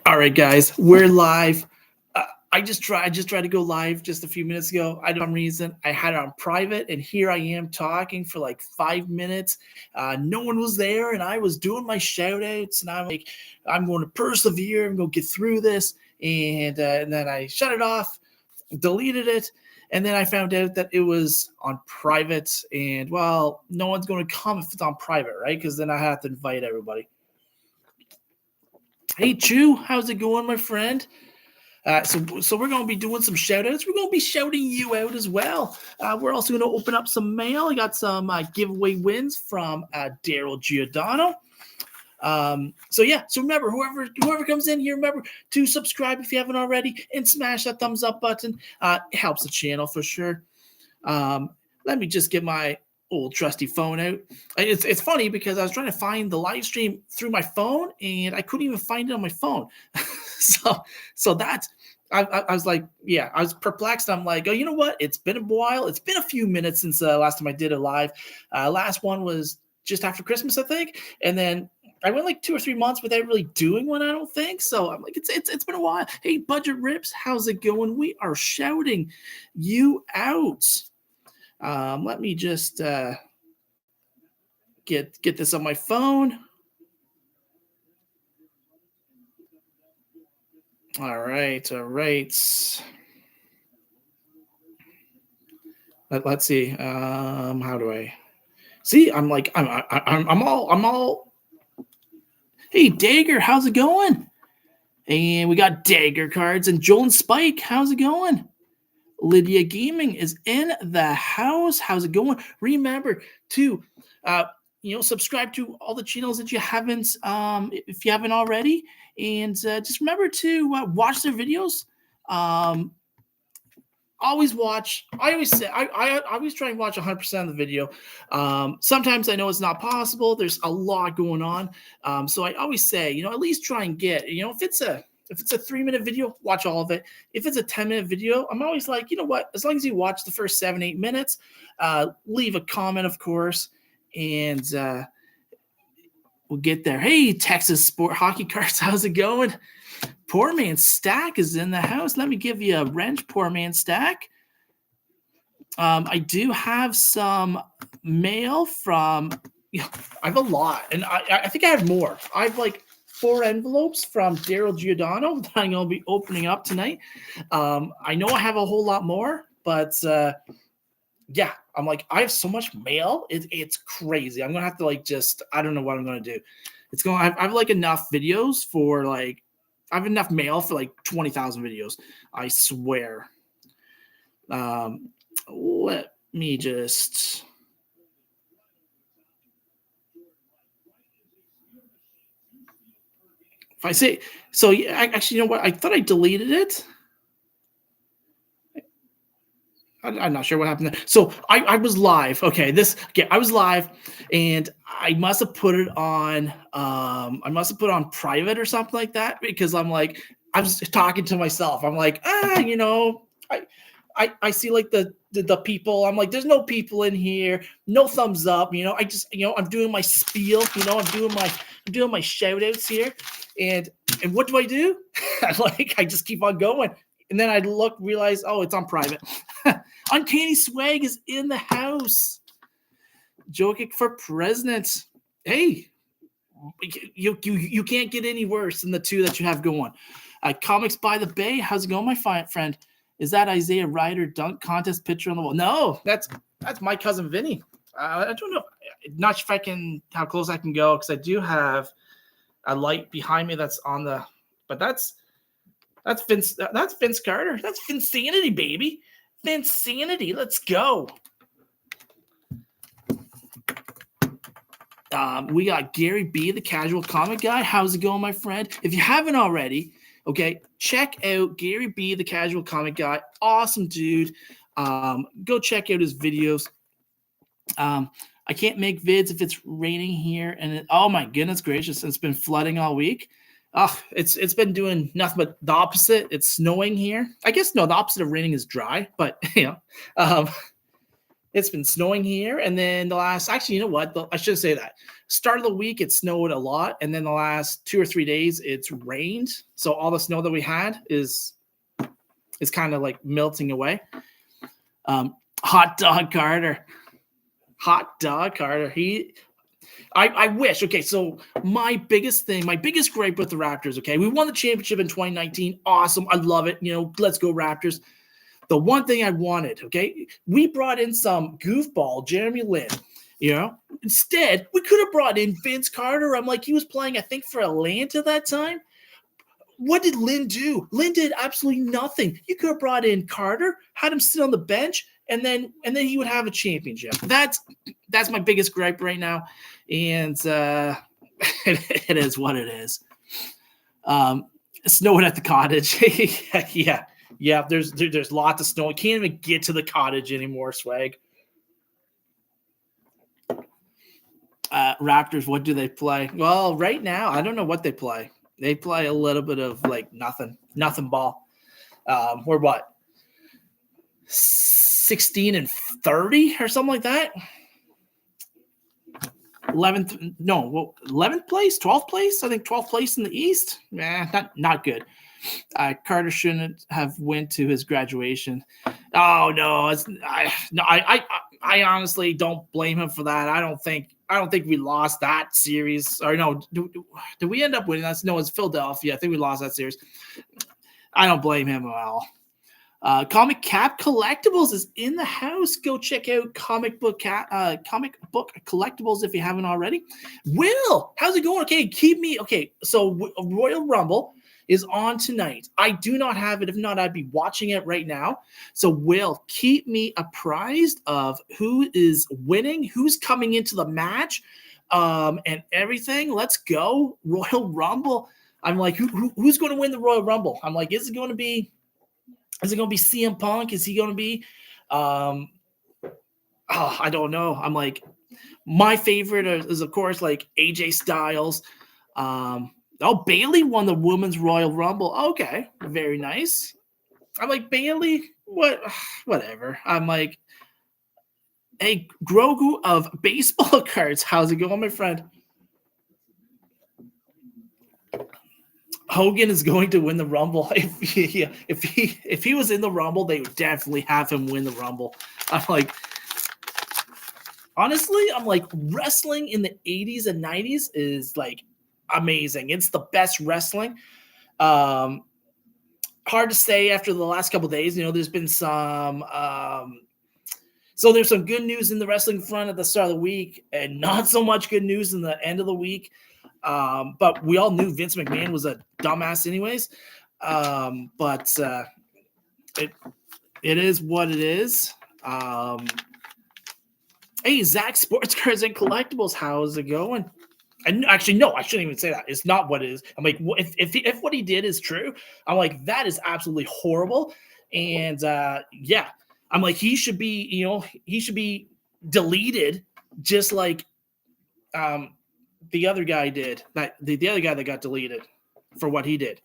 All right, guys, we're live. I just tried to go live just a few minutes ago. I don't know some reason I had it on private, and here I am talking for like 5 minutes. No one was there, and I was doing my shout outs, and I'm like, I'm going to persevere. I'm going to get through this, and then I shut it off, deleted it, and then I found out that it was on private. And well, no one's going to come if it's on private, right? Because then I have to invite everybody. Hey, Chew, how's it going, my friend? So we're going to be doing some shout outs. We're going to be shouting you out as well. We're also going to open up some mail. I got some giveaway wins from Daryl Giordano. So remember, whoever comes in here, remember to subscribe if you haven't already and smash that thumbs up button. It helps the channel for sure. Let me just get my old trusty phone out. It's funny because I was trying to find the live stream through my phone and I couldn't even find it on my phone. so that's I was like, yeah, I was perplexed. I'm like, oh, you know what? It's been a while. It's been a few minutes since last time I did a live. Last one was just after Christmas, I think, and then I went like 2 or 3 months without really doing one. I don't think so. I'm like, it's been a while. Hey, Budget Rips, how's it going? We are shouting you out. Let me just get this on my phone. All right. Let's see. How do I see? I'm like I'm all. Hey, Dagger, how's it going? And we got Dagger cards and Joel and Spike. How's it going? Lydia Gaming is in the house. How's it going? Remember to, subscribe to all the channels that you haven't, if you haven't already, and just remember to watch their videos. Always watch. I always say I always try and watch 100% of the video. Sometimes I know it's not possible. There's a lot going on, so I always say, at least try and get. If it's a 3-minute video, watch all of it. If it's a 10-minute video, I'm always like, you know what? As long as you watch the first 7-8 minutes, leave a comment, of course, and we'll get there. Hey, Texas Sport Hockey Cards, how's it going? Poor Man Stack is in the house. Let me give you a wrench, Poor Man Stack. I do have some mail from, I have a lot, and I think I have more. I have like 4 envelopes from Daryl Giordano that I'm going to be opening up tonight. I know I have a whole lot more, but yeah, I'm like, I have so much mail. It's crazy. I'm going to have to I don't know what I'm going to do. I have like enough videos for I have enough mail for like 20,000 videos. I swear. Let me just... If I say so, actually, you know what? I thought I deleted it. I'm not sure what happened there. So I was live. I was live, and I must have put it on. I must have put it on private or something like that because I'm like, I was talking to myself. I'm like, I see like the people. I'm like, there's no people in here. No thumbs up. I just I'm doing my spiel. I'm doing my shout outs here. And what do? I just keep on going. And then I realize, oh, it's on private. Uncanny Swag is in the house. Jokic for president. Hey, you can't get any worse than the 2 that you have going. Comics by the Bay. How's it going, my friend? Is that Isaiah Ryder dunk contest picture on the wall? No, that's my cousin Vinny. I don't know. Not sure how close I can go because I do have a light behind me that's on the, but that's Vince Carter. That's Vinsanity, baby. Vinsanity. Let's go. We got Gary B, the casual comic guy. How's it going, my friend? If you haven't already, okay, check out Gary B, the casual comic guy. Awesome dude. Go check out his videos. I can't make vids if it's raining here, and oh my goodness gracious, it's been flooding all week. It's been doing nothing but the opposite. It's snowing here. I guess no, the opposite of raining is dry, but It's been snowing here, and then the last actually, you know what? I should say that. Start of the week, it snowed a lot, and then the last 2 or 3 days, it's rained. So all the snow that we had is kind of like melting away. Hot dog Carter. Hot dog Carter. I wish. Okay, so my biggest gripe with the Raptors. Okay, we won the championship in 2019. Awesome, I love it. Let's go Raptors. The one thing I wanted. Okay, we brought in some goofball Jeremy Lin. Instead we could have brought in Vince Carter. I'm like, he was playing, I think, for Atlanta that time. What did Lin do? Lin did absolutely nothing. You could have brought in Carter, had him sit on the bench, and then he would have a championship. That's my biggest gripe right now, and it is what it is. Snowing at the cottage. yeah. There's lots of snow. I can't even get to the cottage anymore. Swag. Raptors. What do they play? Well, right now I don't know what they play. They play a little bit of like nothing ball. We're what? 16-30 or something like that. 11th place, 12th place. I think 12th place in the East. Not good. Carter shouldn't have went to his graduation. Oh no, I honestly don't blame him for that. I don't think we lost that series. Or no, did we end up winning that? No, it's Philadelphia. I think we lost that series. I don't blame him at all. Comic Cap Collectibles is in the house. Go check out Comic Book Collectibles if you haven't already. Will, how's it going? Okay, so Royal Rumble is on tonight. I do not have it. If not, I'd be watching it right now. So Will, keep me apprised of who is winning, who's coming into the match, and everything. Let's go Royal Rumble. I'm like, who's going to win the Royal Rumble? I'm like, is it going to be CM Punk? Is he going to be? I don't know. I'm like, my favorite is of course like AJ Styles. Bailey won the Women's Royal Rumble. Okay, very nice. I'm like, Bailey, whatever. I'm like, hey, Grogu of baseball cards, how's it going, my friend? Hogan is going to win the Rumble. If he was in the Rumble, they would definitely have him win the Rumble. I'm like, honestly, wrestling in the 80s and 90s is like amazing. It's the best wrestling. Hard to say after the last couple of days. There's been some so there's some good news in the wrestling front at the start of the week, and not so much good news in the end of the week. But we all knew Vince McMahon was a dumbass anyways. But it is what it is. Hey, Zach Sports Cards and Collectibles, how's it going? And actually, no, I shouldn't even say that. It's not what it is. I'm like, if what he did is true, I'm like, that is absolutely horrible. And yeah, I'm like, he should be deleted, just like the other guy did. The other guy that got deleted for what he did.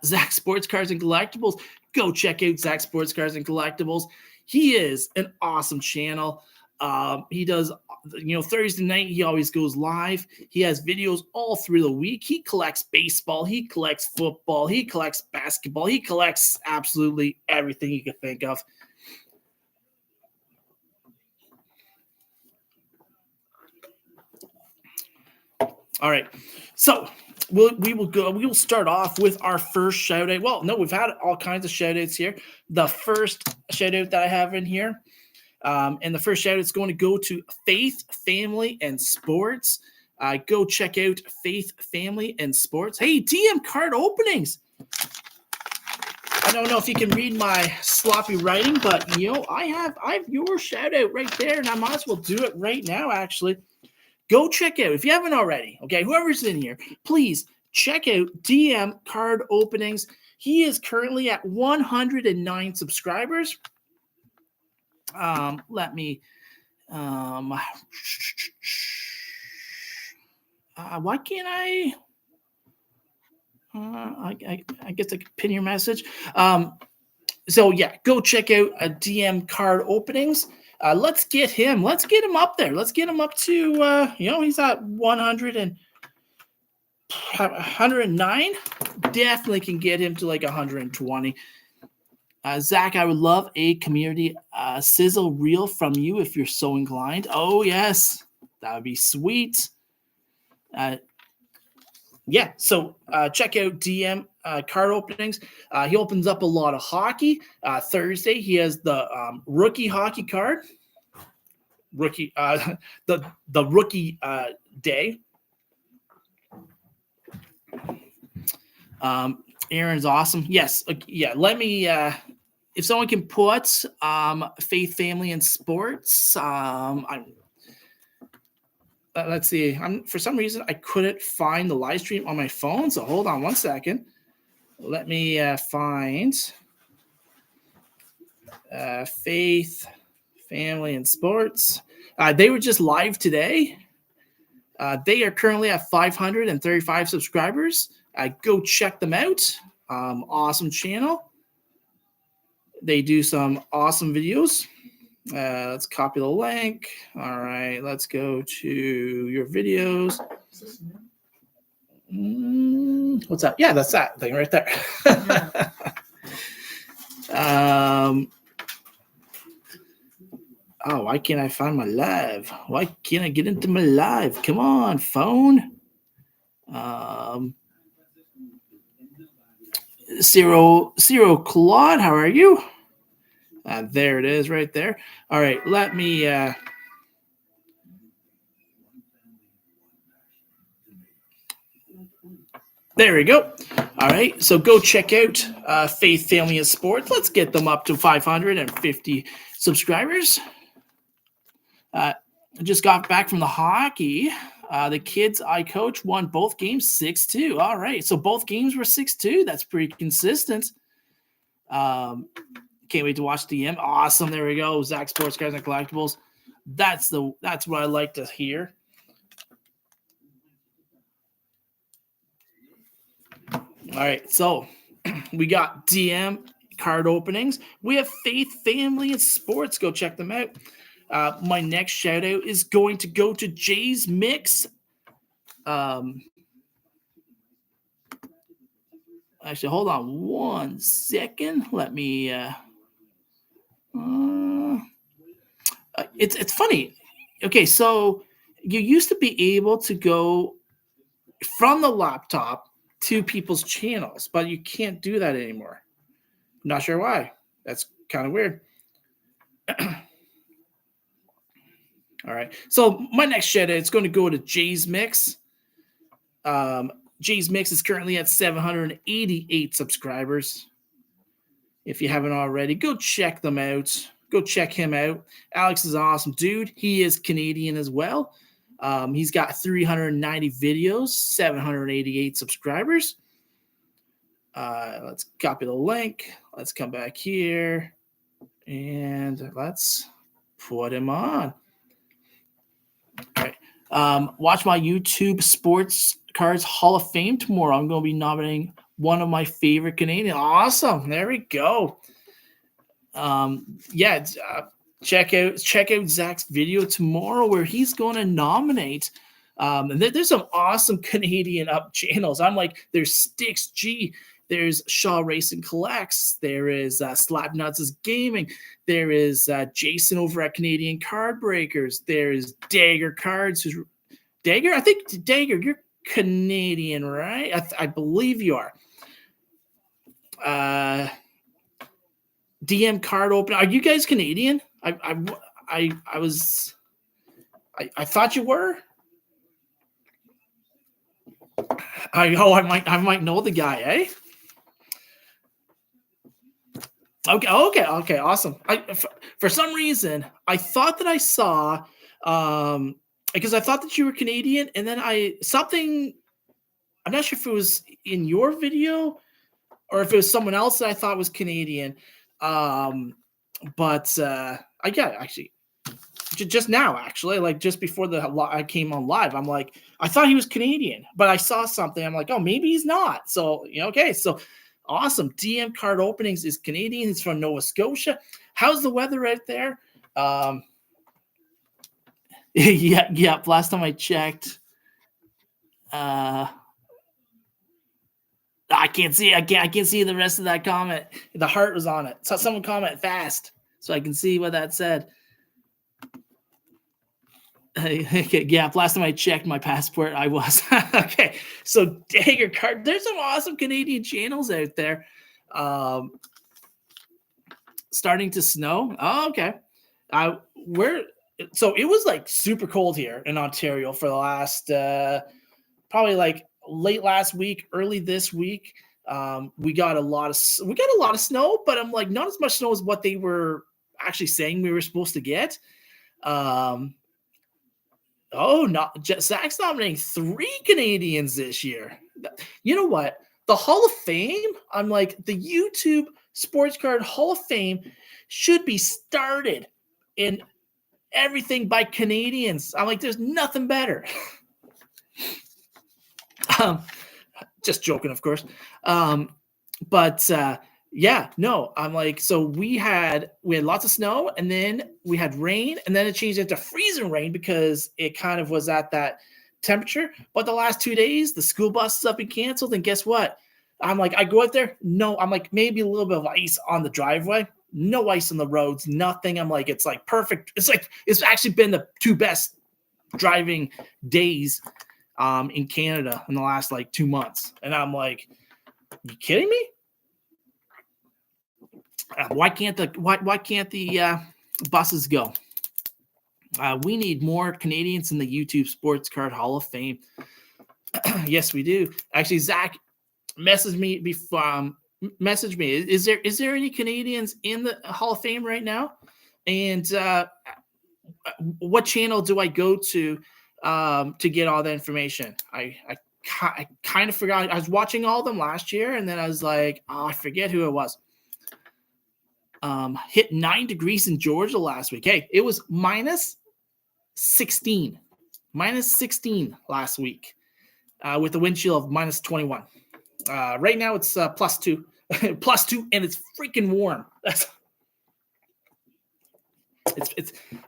Zach Sports Cards and Collectibles. Go check out Zach Sports Cards and Collectibles. He is an awesome channel. He does, Thursday night, he always goes live. He has videos all through the week. He collects baseball. He collects football. He collects basketball. He collects absolutely everything you can think of. All right. So we will start off with our first shout out. Well, no, we've had all kinds of shout outs here. The first shout out that I have in here, and the first shout out is going to go to Faith, Family, and Sports. Go check out Faith, Family, and Sports. Hey, TM card openings. I don't know if you can read my sloppy writing, but I have your shout out right there, and I might as well do it right now, actually. Go check out, if you haven't already, okay, whoever's in here, please check out DM Card Openings. He is currently at 109 subscribers. Let me, why can't I guess I could pin your message. So yeah, go check out DM card openings. Let's get him. Let's get him up there. Let's get him up to he's at 109. Definitely can get him to like 120. Zach, I would love a community sizzle reel from you if you're so inclined. Oh yes, that would be sweet. Yeah, so check out DM card openings. He opens up a lot of hockey. Thursday, he has the rookie hockey card. Rookie, the rookie day. Aaron's awesome. Yes, yeah. Let me. If someone can put faith, family, and sports. Let's see. For some reason I couldn't find the live stream on my phone. So hold on one second. Let me find faith, family, and sports. They were just live today. They are currently at 535 subscribers. Go check them out. Awesome channel. They do some awesome videos. Let's copy the link. All right, let's go to your videos. What's that? Yeah, that's that thing right there. Oh, why can't I find my live? Why can't I get into my live? Come on, phone. Ciro Claude, how are you? There it is right there. All right, let me there we go. All right, so go check out Faith, Family, and Sports. Let's get them up to 550 subscribers. I just got back from the hockey. The kids I coach won both games 6-2. All right, so both games were 6-2. That's pretty consistent. Can't wait to watch DM. Awesome. There we go. Zach Sports Cards and Collectibles. That's what I like to hear. All right, so we got DM card openings. We have Faith, Family, and Sports. Go check them out. My next shout out is going to go to Jay's Mix. Actually, hold on one second. Let me. It's funny. Okay, so you used to be able to go from the laptop to people's channels, but you can't do that anymore. Not sure why. That's kind of weird. All right. So my next shout out is going to go to Jay's Mix. Jay's Mix is currently at 788 subscribers. If you haven't already, go check them out. Go check him out. Alex is an awesome dude. He is Canadian as well. He's got 390 videos, 788 subscribers. Let's copy the link. Let's come back here and let's put him on. All right. Watch my YouTube Sports Cards Hall of Fame tomorrow. I'm going to be nominating one of my favorite Canadians. Awesome. There we go. Check out Zach's video tomorrow where he's going to nominate. There's some awesome Canadian up channels. I'm like, there's Sticks G, there's Shaw Racing Collects, there is Slapnuts' Gaming, there is Jason over at Canadian Card Breakers, there's Dagger Cards. Dagger? I think Dagger, you're Canadian, right? I believe you are. DM card open. Are you guys Canadian? I thought you were. I might know the guy, eh? Okay, awesome. For some reason, I thought that I saw because I thought that you were Canadian, and then I'm not sure if it was in your video or if it was someone else that I thought was Canadian. But I got actually just now, actually, like just before I came on live, I'm like, I thought he was Canadian, but I saw something. I'm like, oh, maybe he's not. So, okay. So Awesome. DM card openings is Canadian. He's from Nova Scotia. How's the weather out there? Yeah. Last time I checked, I can't see. I can't see the rest of that comment. The heart was on it. So someone comment fast so I can see what that said. Yeah, last time I checked my passport, I was okay. So Dagger card. There's some awesome Canadian channels out there. Starting to snow. Oh, okay. So it was like super cold here in Ontario for the last probably like late last week, early this week. We got a lot of snow, but I'm like not as much snow as what they were actually saying we were supposed to get. Zach's nominating 3 Canadians this year. You know what? The Hall of Fame, I'm like, the YouTube Sports Card Hall of Fame should be started in everything by Canadians. I'm like, there's nothing better. Just joking, of course. Yeah, no, I'm like, so we had lots of snow, and then we had rain, and then it changed into freezing rain because it kind of was at that temperature. But the last 2 days, the school bus is up and canceled, and guess what? I'm like, I go out there, no, I'm like, maybe a little bit of ice on the driveway, no ice on the roads, nothing. I'm like, it's like perfect. It's like, it's actually been the 2 best driving days in Canada in the last like 2 months. And I'm like, you kidding me? Why can't the buses go? We need more Canadians in the YouTube Sports Card Hall of Fame. Yes, we do. Actually, Zach messaged me before. Message me. Is there any Canadians in the Hall of Fame right now? And what channel do I go to get all the information? I kind of forgot. I was watching all of them last year, and then I was like, oh, I forget who it was. Hit 9 degrees in Georgia last week. Hey, it was minus 16 last week with a wind chill of minus 21. Right now it's plus 2, plus 2, and it's freaking warm.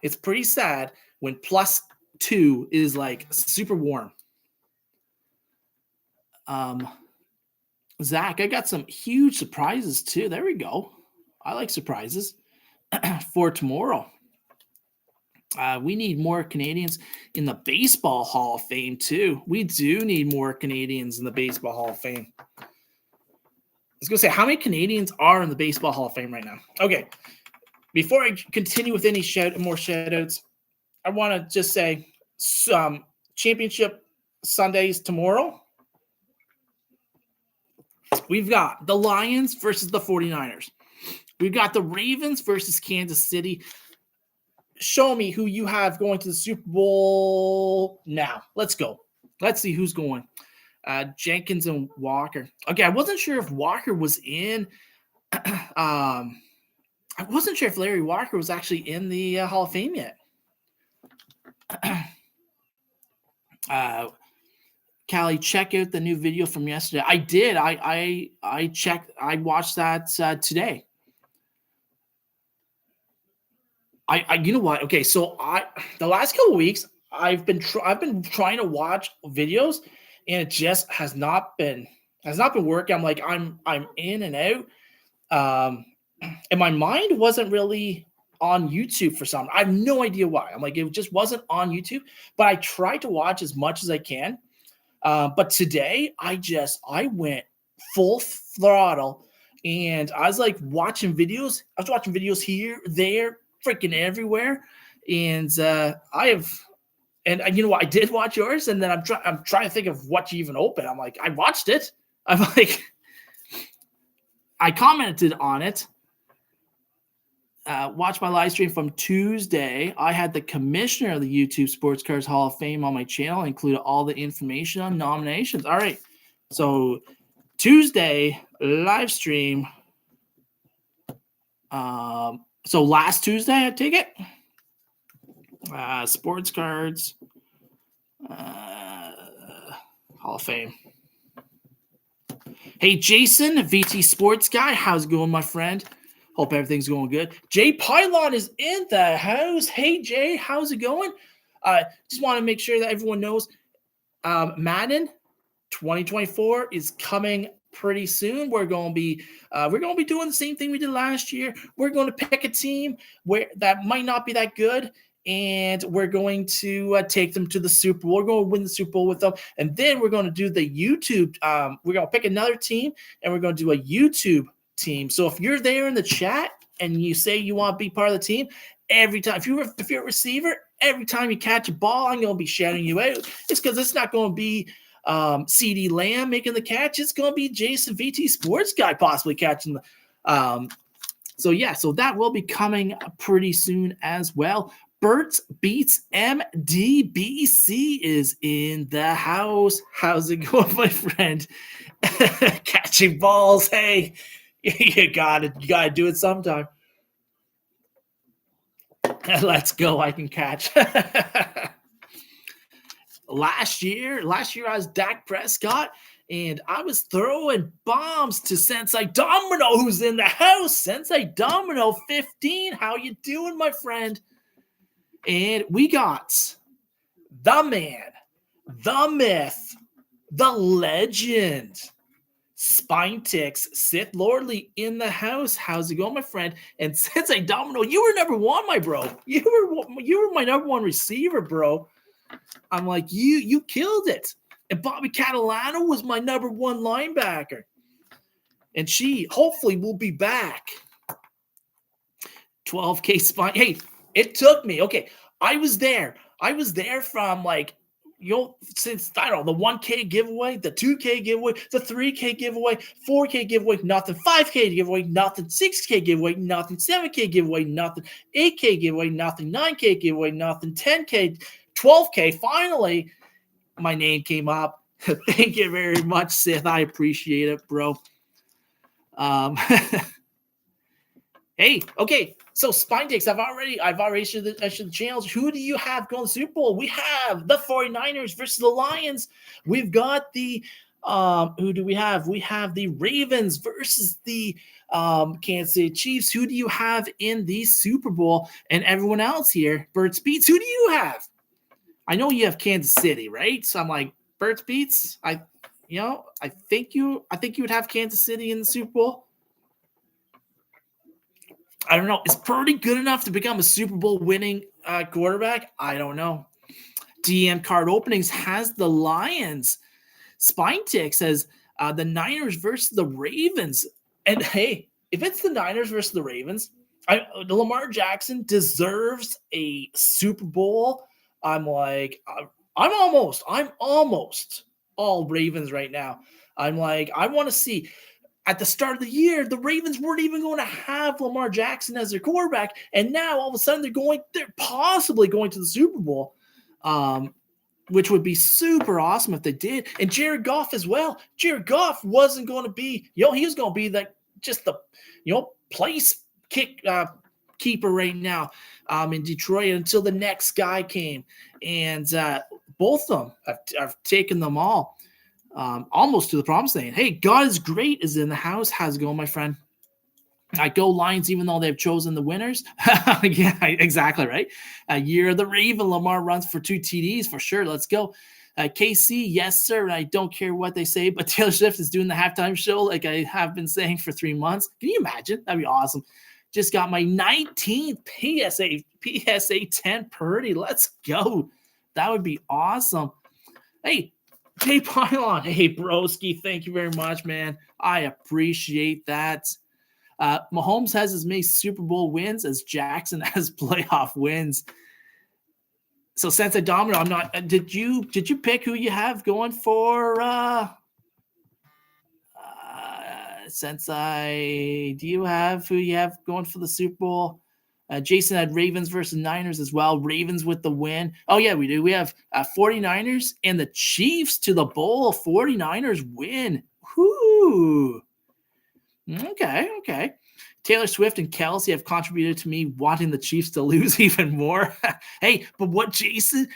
It's pretty sad when plus 2 is like super warm. Zach, I got some huge surprises too. There we go. I like surprises for tomorrow. We need more Canadians in the Baseball Hall of Fame too. We do need more Canadians in the Baseball Hall of Fame. I was going to say, how many Canadians are in the Baseball Hall of Fame right now? Okay. Before I continue with any more shout-outs, I want to just say some championship Sundays tomorrow. We've got the Lions versus the 49ers. We've got the Ravens versus Kansas City. Show me who you have going to the Super Bowl now. Let's go. Let's see who's going. Jenkins and Walker. Okay, I wasn't sure if Walker was in. I wasn't sure if Larry Walker was actually in the Hall of Fame yet. Callie, check out the new video from yesterday. I did. I checked. I watched that today. You know what? Okay, so the last couple of weeks I've been trying to watch videos, and it just has not been working. I'm like I'm in and out, and my mind wasn't really on YouTube for some. I have no idea why. I'm like, it just wasn't on YouTube, but I tried to watch as much as I can. But today I went full throttle, and I was like watching videos. I was watching videos here, there, freaking everywhere. And you know what? I did watch yours, and then I'm trying to think of what you even opened. I'm like, I watched it. I'm like, I commented on it. Watch my live stream from Tuesday. I had the commissioner of the YouTube Sports Cards Hall of Fame on my channel, included all the information on nominations. All right. So Tuesday live stream. So last Tuesday, I take it. Sports Cards Hall of Fame. Hey, Jason, VT Sports Guy. How's it going, my friend? Hope everything's going good. Jay Pylon is in the house. Hey, Jay, how's it going? Just want to make sure that everyone knows Madden 2024 is coming pretty soon. We're going to be doing the same thing we did last year. We're going to pick a team where that might not be that good, and we're going to take them to the Super Bowl. We're going to win the Super Bowl with them, and then we're going to do the YouTube. We're going to pick another team, and we're going to do a YouTube team. So if you're there in the chat and you say you want to be part of the team, every time if you're a receiver, every time you catch a ball, I'm going to be shouting you out. It's because it's not going to be CD Lamb making the catch. It's going to be Jason VT Sports Guy possibly catching the. So that will be coming pretty soon as well. Bert Beats MDBC is in the house. How's it going, my friend? Catching balls. Hey, you gotta do it sometime. Let's go. I can catch. Last year I was Dak Prescott, and I was throwing bombs to Sensei Domino, who's in the house. Sensei Domino 15. How you doing, my friend? And we got the man, the myth, the legend, Spinetix, Sith Lordly in the house. How's it going, my friend? And Sensei Domino, you were number one, my bro. You were my number one receiver, bro. I'm like, you killed it. And Bobby Catalano was my number one linebacker. And she hopefully will be back. 12K Spine. Hey, it took me. Okay, I was there. From since, I don't know, the 1K giveaway, the 2K giveaway, the 3K giveaway, 4K giveaway, nothing, 5K giveaway, nothing, 6K giveaway, nothing, 7K giveaway, nothing, 8K giveaway, nothing, 9K giveaway, nothing, 10K, 12K. Finally, my name came up. Thank you very much, Sith. I appreciate it, bro. Hey, okay. So Spinetix, I've already issued the channels. Who do you have going to the Super Bowl? We have the 49ers versus the Lions. We've got the who do we have? We have the Ravens versus the Kansas City Chiefs. Who do you have in the Super Bowl? And everyone else here, Birds Beats, who do you have? I know you have Kansas City, right? So I'm like, Birds Beats, I think you would have Kansas City in the Super Bowl. I don't know. Is Purdy good enough to become a Super Bowl winning quarterback? I don't know. DM card openings has the Lions. Spinetick says the Niners versus the Ravens. And hey, if it's the Niners versus the Ravens, Lamar Jackson deserves a Super Bowl. I'm almost all Ravens right now. I'm like, I want to see. At the start of the year, the Ravens weren't even going to have Lamar Jackson as their quarterback, and now all of a sudden they're possibly going to the Super Bowl, which would be super awesome if they did. And Jared Goff as well. Jared Goff wasn't going to be, he was going to be place keeper right now in Detroit until the next guy came, and both of them have taken them all. Almost to the promised land. Hey, God is great is in the house. How's it going, my friend? I go Lions, even though they've chosen the winners. Yeah, exactly right. Year of the Raven. Lamar runs for 2 TDs for sure. Let's go. KC, yes, sir. I don't care what they say, but Taylor Swift is doing the halftime show like I have been saying for 3 months. Can you imagine? That'd be awesome. Just got my 19th PSA 10 Purdy. Let's go. That would be awesome. Hey, Jay Pylon, hey broski, thank you very much, man. I appreciate that. Mahomes has as many Super Bowl wins as Jackson has playoff wins. So Sensei Domino, I'm not. Did you pick who you have going for? Sensei, do you have who you have going for the Super Bowl? Jason had Ravens versus Niners as well. Ravens with the win. Oh, yeah, we do. We have 49ers and the Chiefs to the bowl. 49ers win. Whoo. Okay. Taylor Swift and Kelsey have contributed to me wanting the Chiefs to lose even more. Hey, but what Jason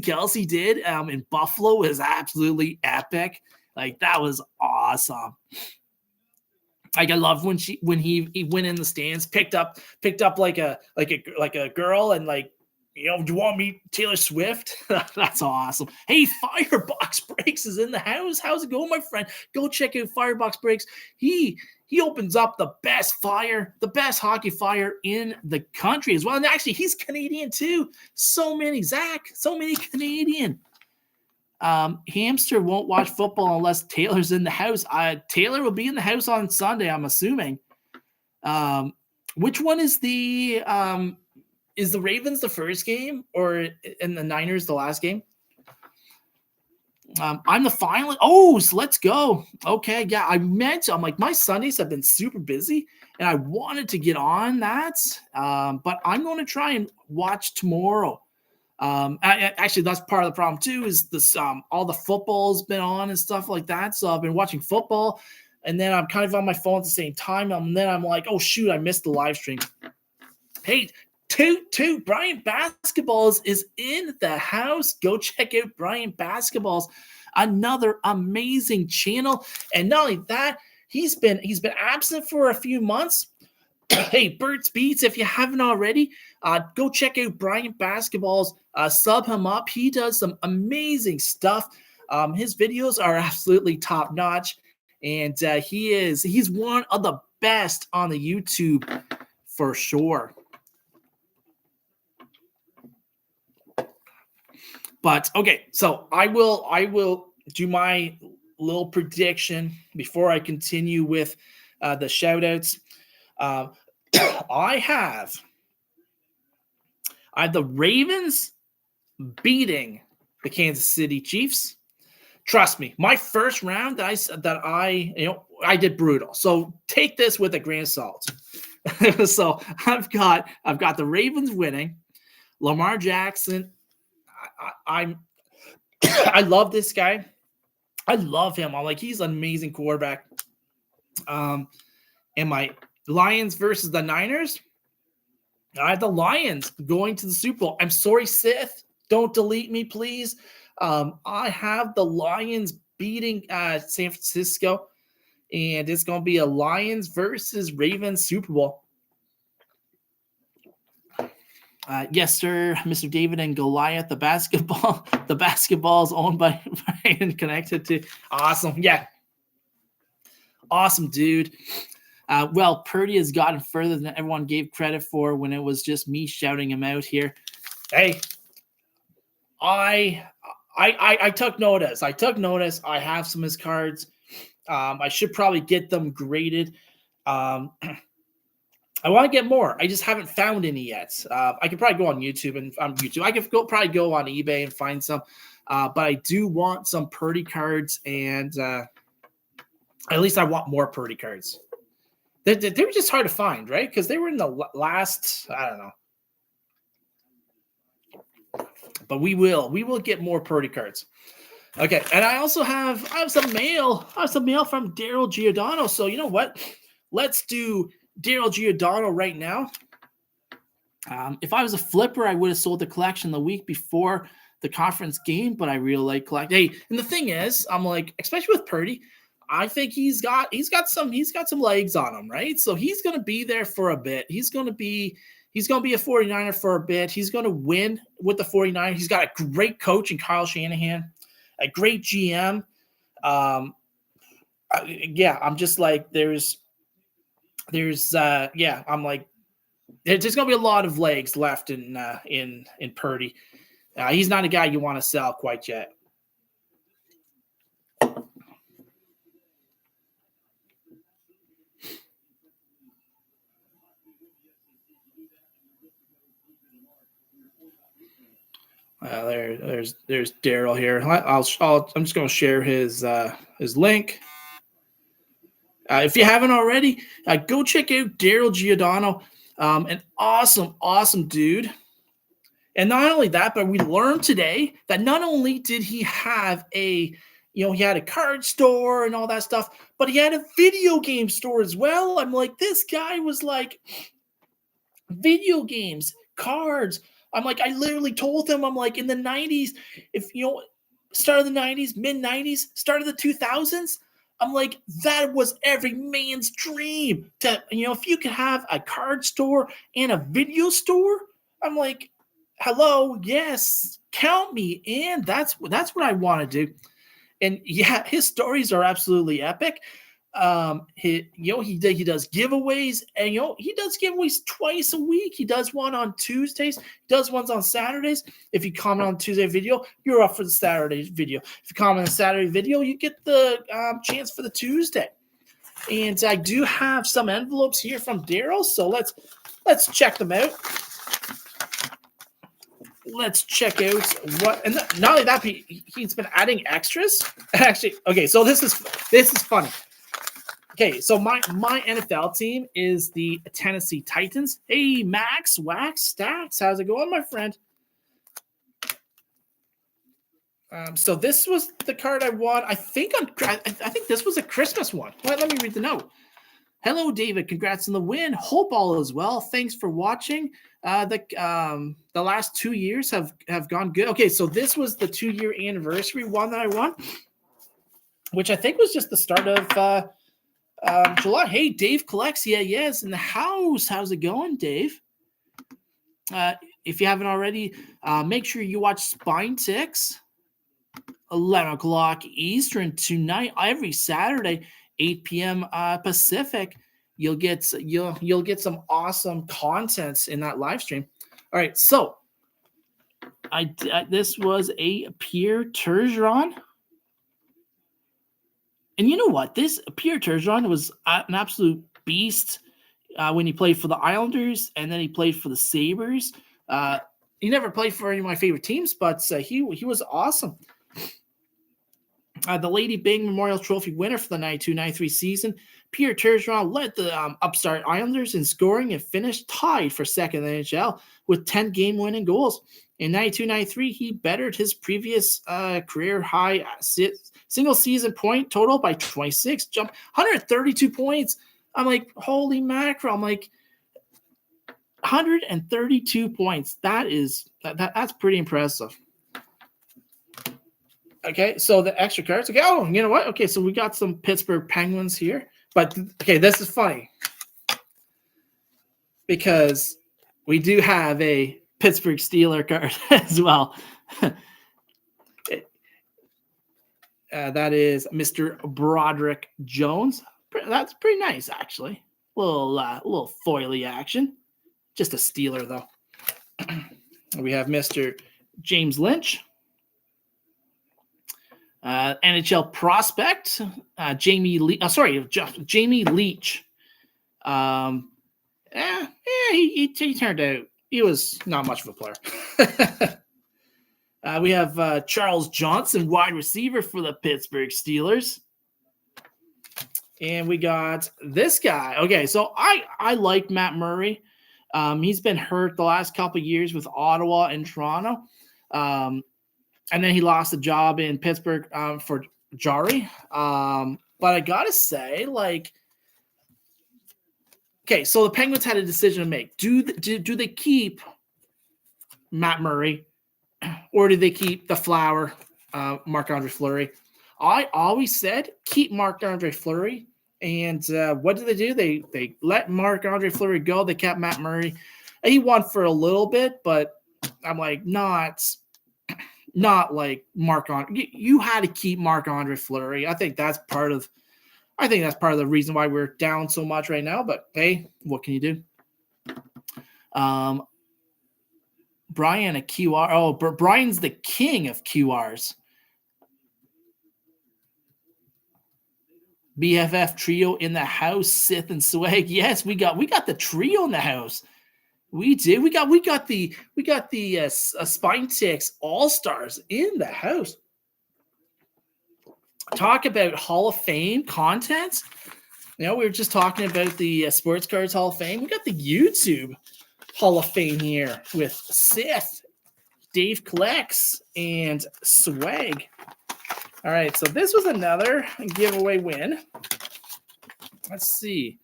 Kelsey did in Buffalo was absolutely epic. Like that was awesome. Like I love when he went in the stands, picked up like a girl and like, do you want to meet Taylor Swift? That's awesome. Hey, Firebox Breaks is in the house. How's it going, my friend? Go check out Firebox Breaks. He opens up the best hockey fire in the country as well. And actually, he's Canadian too. So many Canadian. Hamster won't watch football unless Taylor's in the house. Taylor will be in the house on Sunday, I'm assuming. Which one is the Ravens the first game or in the Niners the last game? I'm the finalist. Oh, so let's go. Okay, yeah, I'm like, my Sundays have been super busy and I wanted to get on that, but I'm going to try and watch tomorrow. Actually, that's part of the problem too. Is this all the football's been on and stuff like that. So I've been watching football, and then I'm kind of on my phone at the same time. And then I'm like, oh shoot, I missed the live stream. Hey, Toot Brian Basketballs is in the house. Go check out Brian Basketballs, another amazing channel. And not only that, he's been absent for a few months. Hey, Bert's Beats, if you haven't already, go check out Brian Basketballs. Sub him up. He does some amazing stuff. His videos are absolutely top notch, and he's one of the best on the YouTube for sure. But okay, so I will do my little prediction before I continue with the shout outs. I have the Ravens beating the Kansas City Chiefs. Trust me, my first round that I did brutal. So take this with a grain of salt. So I've got the Ravens winning. Lamar Jackson. I love this guy. I love him. I'm like, he's an amazing quarterback. And my Lions versus the Niners. I have the Lions going to the Super Bowl. I'm sorry, Sith. Don't delete me, please. I have the Lions beating San Francisco, and it's going to be a Lions versus Ravens Super Bowl. Yes, sir, Mr. David and Goliath. The basketball is owned by and connected to. Awesome, yeah, awesome, dude. Well, Purdy has gotten further than everyone gave credit for when it was just me shouting him out here. Hey, I took notice. I have some of his cards. I should probably get them graded. I want to get more. I just haven't found any yet. I could probably go on YouTube I could probably go on eBay and find some. But I do want some Purdy cards, and at least I want more Purdy cards. They were just hard to find, right? Because they were in the last, I don't know. But we will get more Purdy cards. Okay, and I also have some mail. I have some mail from Daryl Giordano. So you know what? Let's do Daryl Giordano right now. If I was a flipper, I would have sold the collection the week before the conference game, but I really like collecting. Hey, and the thing is, I'm like, especially with Purdy, I think he's got some legs on him, right? So he's gonna be there for a bit. He's gonna be a 49er for a bit. He's gonna win with the 49ers. He's got a great coach in Kyle Shanahan, a great GM. Yeah, I'm just like I'm like, there's gonna be a lot of legs left in Purdy. He's not a guy you want to sell quite yet. There's Daryl here. I'm just gonna share his link. If you haven't already, go check out Daryl Giordano. An awesome dude. And not only that, but we learned today that not only did he have he had a card store and all that stuff, but he had a video game store as well. I'm like, this guy was like, video games, cards. I'm like, I literally told him, I'm like, in the 90s, if start of the 90s, mid 90s, start of the 2000s. I'm like, that was every man's dream to, if you could have a card store and a video store. I'm like, hello, yes, count me in. That's what I want to do. And yeah, his stories are absolutely epic. He does giveaways, and he does giveaways twice a week. He does one on Tuesdays, he does ones on Saturdays. If you comment on Tuesday video, you're up for the Saturday video. If you comment on the Saturday video, you get the chance for the Tuesday. And I do have some envelopes here from Daryl, so let's check them out. Let's check out what, and not only that, he's been adding extras. Actually, okay, so this is funny. Okay, so my NFL team is the Tennessee Titans. Hey, Max Wax Stacks, how's it going, my friend? So this was the card I won. I think this was a Christmas one. Let me read the note. Hello, David. Congrats on the win. Hope all is well. Thanks for watching. The last 2 years have gone good. Okay, so this was the 2-year anniversary one that I won, which I think was just the start of July. Hey, Dave collects. Yeah, yes, in the house. How's it going, Dave? If you haven't already, make sure you watch Spine Ticks, 11 o'clock Eastern tonight, every Saturday, 8 p.m. Pacific. You'll get some awesome content in that live stream. All right, so this was a Pierre Turgeon. And you know what? This Pierre Turgeon was an absolute beast when he played for the Islanders, and then he played for the Sabres. He never played for any of my favorite teams, but he was awesome. The Lady Byng Memorial Trophy winner for the 92-93 season, Pierre Turgeon led the upstart Islanders in scoring and finished tied for second in the NHL with 10 game-winning goals. In 92-93, he bettered his previous career high single-season point total by 26, jumped 132 points. I'm like, holy mackerel. I'm like, 132 points. That's pretty impressive. Okay, so the extra cards. Okay, oh, you know what? Okay, so we got some Pittsburgh Penguins here. But, okay, this is funny. Because we do have a Pittsburgh Steeler card as well. That is Mr. Broderick Jones. That's pretty nice, actually. Little foily action. Just a Steeler, though. We have Mr. James Lynch. NHL prospect, Jamie Leach. Jamie Leach. He turned out he was not much of a player. We have Charles Johnson, wide receiver for the Pittsburgh Steelers. And we got this guy. Okay, so I like Matt Murray. He's been hurt the last couple of years with Ottawa and Toronto. And then he lost the job in Pittsburgh for Jari. But I got to say, okay, so the Penguins had a decision to make. Do they keep Matt Murray, or do they keep the flower, Marc-Andre Fleury? I always said keep Marc-Andre Fleury. And what did they do? They let Marc-Andre Fleury go. They kept Matt Murray. He won for a little bit, but I'm like, not like Marc-Andre. You had to keep Marc-Andre Fleury. I think that's part of the reason why we're down so much right now. But hey, what can you do? Brian, a QR. Oh, Brian's the king of QRs. BFF trio in the house, Sith and Swag. Yes, we got the trio in the house. We did. We got the Spine Ticks All-Stars in the house. Talk about Hall of Fame content. We were just talking about the Sports Cards Hall of Fame. We got the YouTube Hall of Fame here with Sith, Dave Collects, and Swag. All right, so this was another giveaway win. Let's see.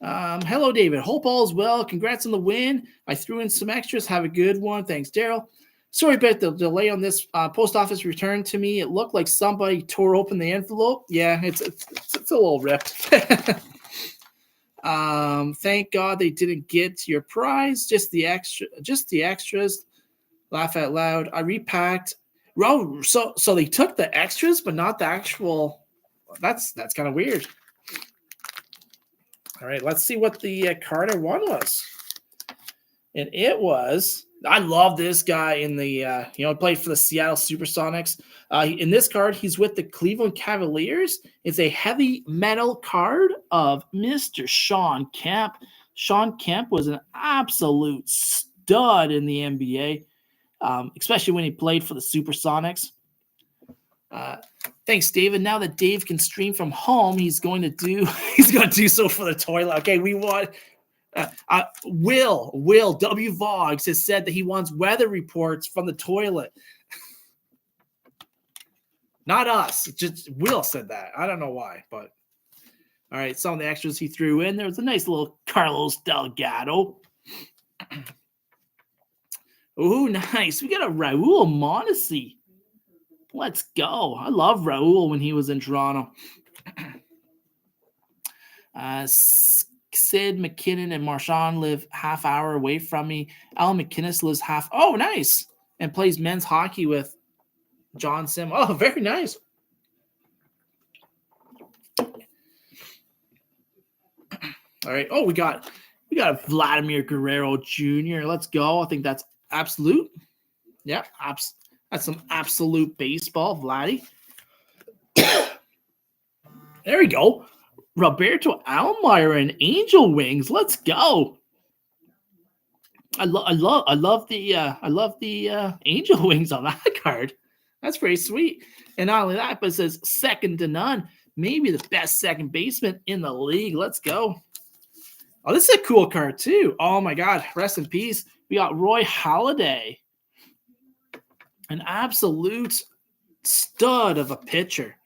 Hello, David. Hope all is well. Congrats on the win. I threw in some extras. Have a good one. Thanks, Daryl. Sorry about the delay on this post office return to me. It looked like somebody tore open the envelope. Yeah, it's a little ripped. Thank God they didn't get your prize. Just the extras. Laugh out loud. I repacked. Oh, so they took the extras, but not the actual. That's kind of weird. All right, let's see what the card I won was. And it was, I love this guy in the, played for the Seattle Supersonics. In this card, he's with the Cleveland Cavaliers. It's a heavy metal card of Mr. Shawn Kemp. Shawn Kemp was an absolute stud in the NBA, especially when he played for the Supersonics. Thanks, David. Now that Dave can stream from home, he's going to do so for the toilet. Okay, we want Will W. Vogs has said that he wants weather reports from the toilet. Not us. Just Will said that. I don't know why, but all right. Some of the extras he threw in. There was a nice little Carlos Delgado. Ooh, nice. We got a Raul Mondesi. Let's go. I love Raul when he was in Toronto. Sid McKinnon and Marshawn live half hour away from me. Alan McInnes lives half. Oh, nice. And plays men's hockey with John Sim. Oh, very nice. All right. Oh, we got Vladimir Guerrero Jr. Let's go. I think that's absolute. Yeah, that's some absolute baseball, Vladdy. There we go. Roberto Almayer and Angel Wings. Let's go. I love the Angel Wings on that card. That's pretty sweet. And not only that, but it says second to none. Maybe the best second baseman in the league. Let's go. Oh, this is a cool card too. Oh my God. Rest in peace. We got Roy Halladay. An absolute stud of a pitcher.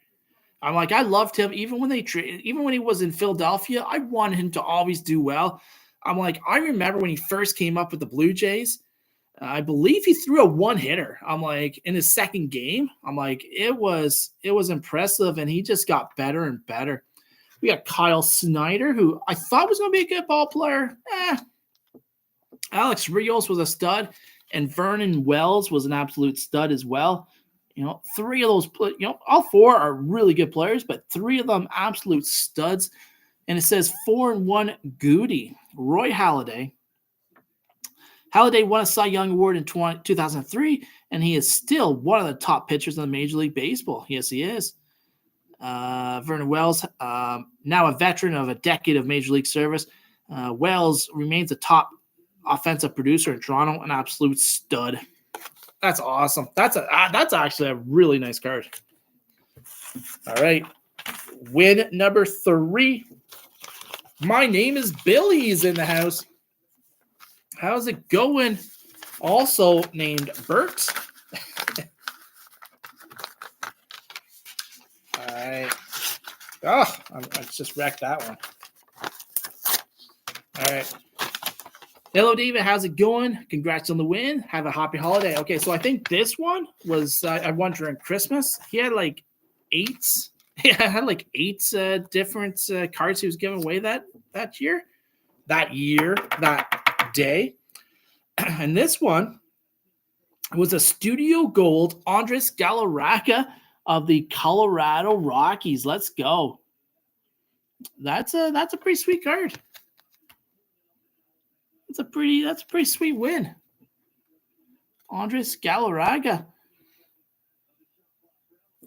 I'm like, I loved him even when he was in Philadelphia. I wanted him to always do well. I'm like, I remember when he first came up with the Blue Jays. I believe he threw a one-hitter. I'm like, in his second game. I'm like, it was impressive, and he just got better and better. We got Kyle Snyder, who I thought was going to be a good ball player. Alex Rios was a stud, and Vernon Wells was an absolute stud as well. Three of those, all four are really good players, but three of them absolute studs. And it says 4-1 Goody. Roy Halladay. Halladay won a Cy Young Award in 2003, and he is still one of the top pitchers in the Major League Baseball. Yes, he is. Vernon Wells, now a veteran of a decade of Major League service. Wells remains a top offensive producer in Toronto, an absolute stud. That's awesome. That's actually a really nice card. All right. Win number 3. My name is Billy's in the house. How's it going? Also named Bert. All right. Oh, I just wrecked that one. All right. Hello, David. How's it going? Congrats on the win. Have a happy holiday. Okay, so I think this one was I won during Christmas. He had like 8. Yeah, I had like 8 different cards he was giving away that day. And this one was a Studio Gold Andres Galarraga of the Colorado Rockies. Let's go. That's a pretty sweet card. That's a pretty sweet win. Andres Galarraga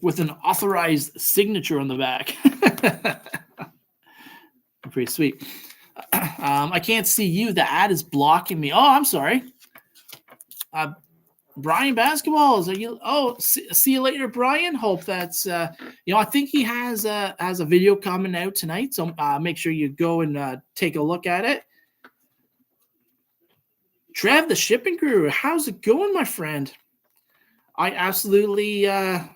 with an authorized signature on the back. Pretty sweet. I can't see you. The ad is blocking me. Oh, I'm sorry. Brian Basketballs. Are you? Oh, see you later, Brian. Hope that's. I think he has a video coming out tonight. So make sure you go and take a look at it. Trev, the shipping guru. How's it going, my friend? I absolutely. I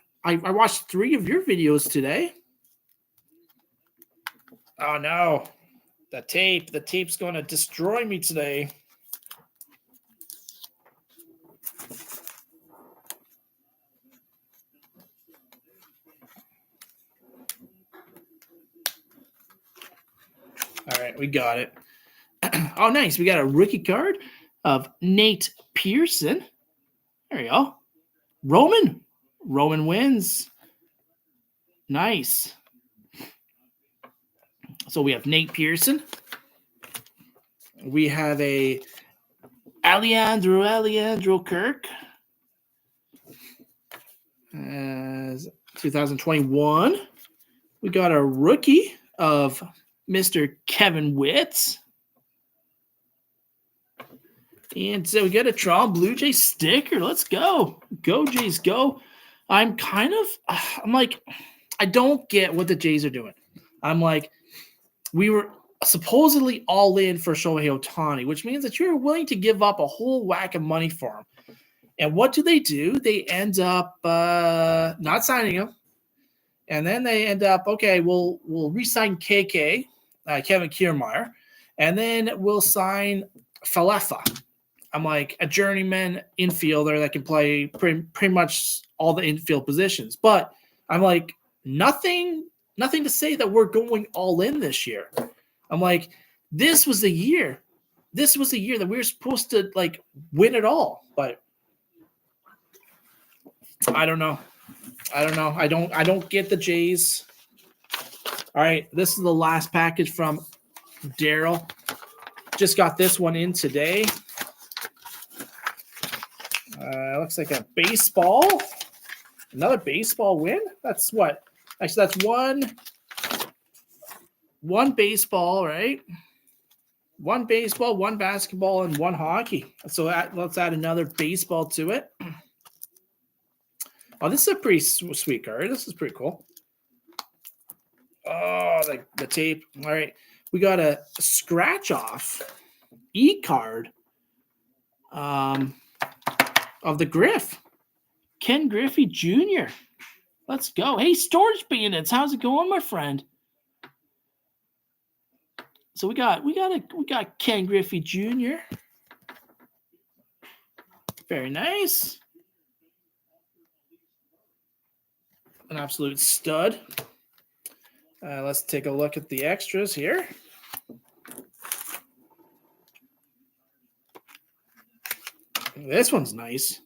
watched 3 of your videos today. Oh no. The tape's going to destroy me today. right, we got it. Oh, nice. We got a rookie card of Nate Pearson. There we go. Roman. Roman wins. Nice. So we have Nate Pearson. We have a Alejandro Kirk. 2021. We got a rookie of Mr. Kevin Witt. And so we got a Toronto Blue Jay sticker. Let's go. Go, Jays, go. I'm like, I don't get what the Jays are doing. I'm like, we were supposedly all in for Shohei Ohtani, which means that you're willing to give up a whole whack of money for him. And what do? They end up not signing him. And then they end up, okay, we'll re-sign KK, Kevin Kiermaier, and then we'll sign Falefa. I'm like a journeyman infielder that can play pretty much all the infield positions. But I'm like, nothing to say that we're going all in this year. I'm like, this was the year. This was the year that we were supposed to like win it all. But I don't know. I don't get the Jays. All right, this is the last package from Daryl. Just got this one in today. Looks like a baseball. Another baseball win. That's what? Actually, that's one baseball, right? One baseball, one basketball, and one hockey. So let's add another baseball to it. Oh, this is a pretty sweet card. This is pretty cool. Oh, the tape. All right. We got a scratch off e-card of the Griff. Ken Griffey Jr. Let's go. Hey, Storage Bandits. How's it going, my friend? So we got Ken Griffey Jr. Very nice. An absolute stud. Let's take a look at the extras here. This one's nice.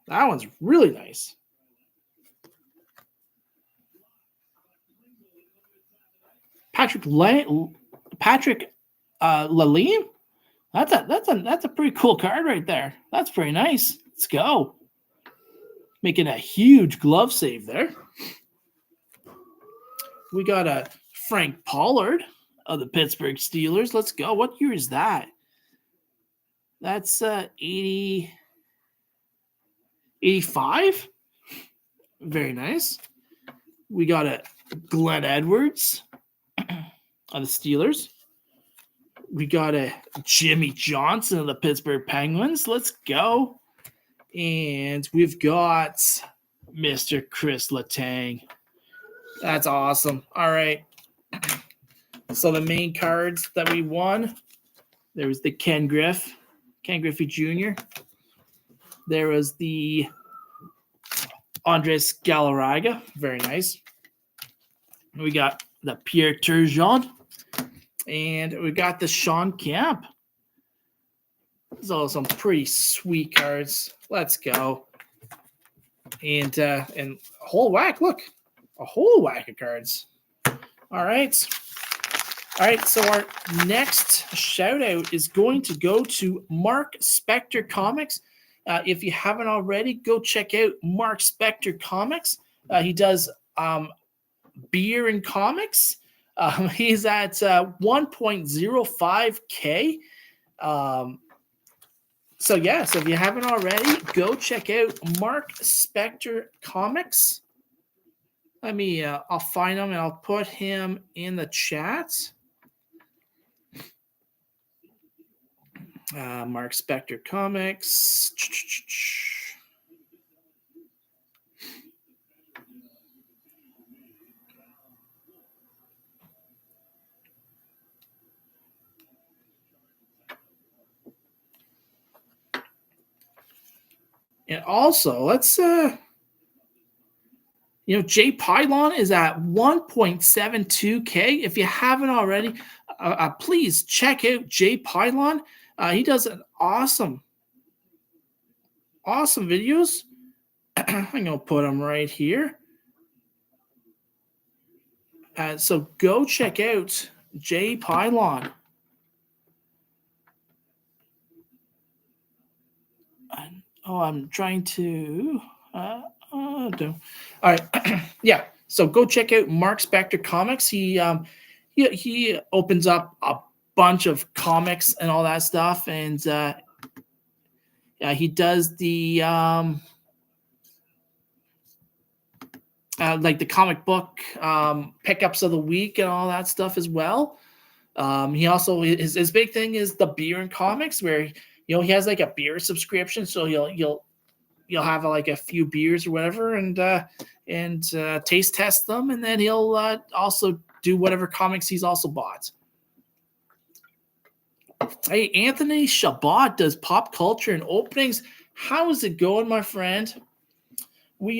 That one's really nice. Patrick Lalime. That's a pretty cool card right there. That's pretty nice. Let's go. Making a huge glove save there. We got a Frank Pollard of the Pittsburgh Steelers. Let's go. What year is that? That's 85. Very nice. We got a Glenn Edwards of the Steelers. We got a Jimmy Johnson of the Pittsburgh Penguins. Let's go. And we've got Mr. Chris Letang. That's awesome. All right. So the main cards that we won, there was the Ken Griffey Jr. There was the Andres Galarraga. Very nice. We got the Pierre Turgeon. And we got the Sean Kemp. These are some pretty sweet cards. Let's go. And a whole whack. Look. A whole whack of cards. All right. So our next shout out is going to go to Mark Spector Comics. If you haven't already, go check out Mark Spector Comics. He does beer and comics. He's at 1.05K. So if you haven't already, go check out Mark Spector Comics. Let me, I'll find him and I'll put him in the chat. Mark Spector Comics. And also, let's, Jay Pylon is at 1.72K. If you haven't already, please check out Jay Pylon. He does an awesome videos. I'm gonna put them right here. So go check out Jay Pylon. I'm trying to. Do. All right, yeah. So go check out Mark Spector Comics. He opens up a bunch of comics and all that stuff, and he does the like the comic book pickups of the week and all that stuff as well. He also his big thing is the beer and comics, where he has like a beer subscription, so you'll have like a few beers or whatever, and taste test them, and then he'll also do whatever comics he's also bought. Hey, Anthony Shabbat does pop culture and openings. How is it going, my friend? We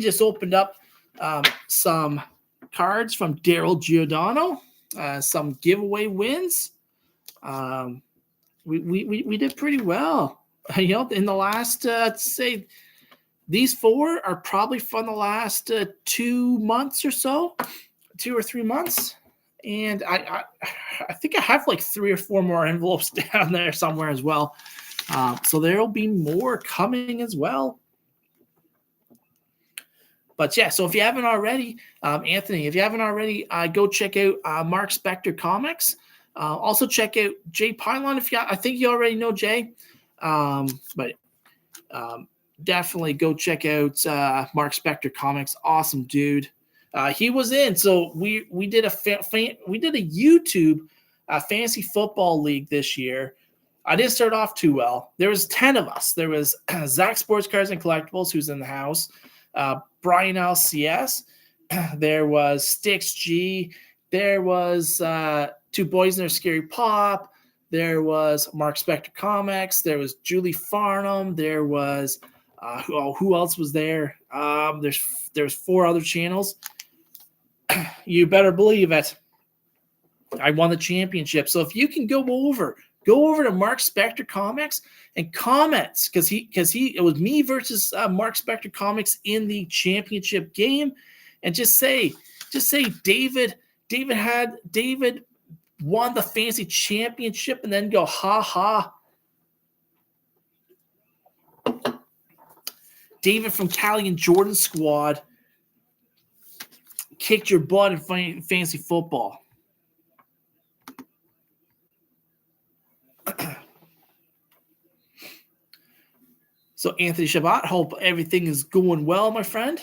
just opened up some cards from Daryl Giordano, some giveaway wins. We did pretty well. In the last, say, these 4 are probably from the last 2 months or so, 2 or 3 months. And I think I have like 3 or 4 more envelopes down there somewhere as well. So there'll be more coming as well. But yeah, so if you haven't already, Anthony, if you haven't already, go check out Mark Spector Comics. Also check out Jay Pylon. I think you already know Jay, but definitely go check out Mark Spector Comics. Awesome dude. He was in. So we did a YouTube fantasy football league this year. I didn't start off too well. There was 10 of us. There was Zach Sports Cars and Collectibles, who's in the house. Brian LCS. There was Stix G. There was Two Boys and Their Scary Pop. There was Mark Spector Comics. There was Julie Farnham. There was who else was there? There's 4 other channels. You better believe it. I won the championship. So if you can go over to Mark Spector Comics and comments, because it was me versus Mark Spector Comics in the championship game, and just say David won the fantasy championship, and then go ha ha. David from Callie and Jordan squad kicked your butt in fantasy football. So Anthony Shabbat, hope everything is going well, my friend.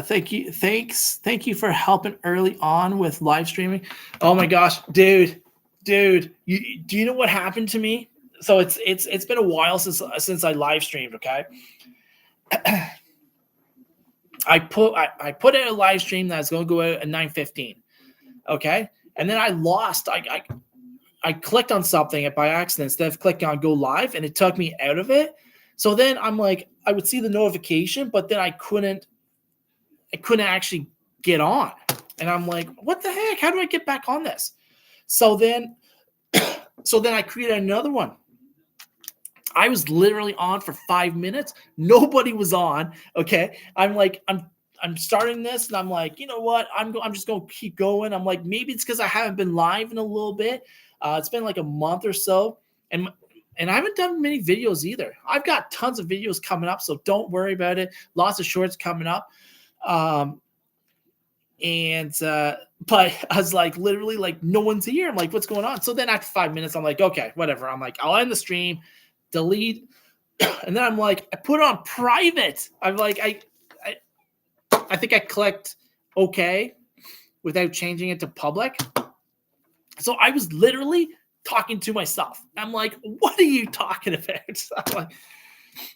Thank you for helping early on with live streaming. Oh my gosh, dude, do you know what happened to me? So it's been a while since I live streamed. Okay, I put out a live stream that's going to go out at 9:15. Okay, and then I lost. I clicked on something by accident instead of clicking on go live, and it took me out of it. So then I'm like, I would see the notification, but then I couldn't actually get on. And I'm like, what the heck? How do I get back on this? So then I created another one. I was literally on for 5 minutes. Nobody was on. Okay. I'm like, I'm starting this, and I'm like, you know what? I'm just going to keep going. I'm like, maybe it's because I haven't been live in a little bit. It's been like a month or so. And I haven't done many videos either. I've got tons of videos coming up, so don't worry about it. Lots of shorts coming up. But I was like, literally, like, no one's here. I'm like, what's going on? So then after 5 minutes, I'm like, okay, whatever. I'm like, I'll end the stream, delete. And then I'm like, I put it on private. I'm like, I think I clicked okay without changing it to public. So I was literally talking to myself. I'm like, what are you talking about? I'm like,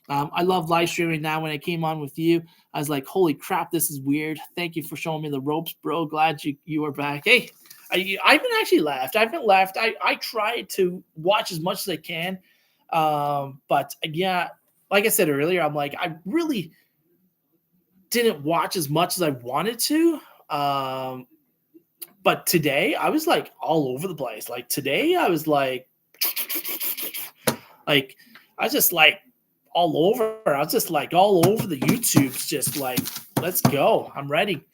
I love live streaming now. When I came on with you, I was like, holy crap, this is weird. Thank you for showing me the ropes, bro. Glad you are back. Hey, I haven't actually left. I haven't left. I try to watch as much as I can. But yeah, like I said earlier, I'm like, I really didn't watch as much as I wanted to. But today I was like all over the place. Like today I was like I was just like all over. I was just like all over the YouTubes, just like, let's go. I'm ready.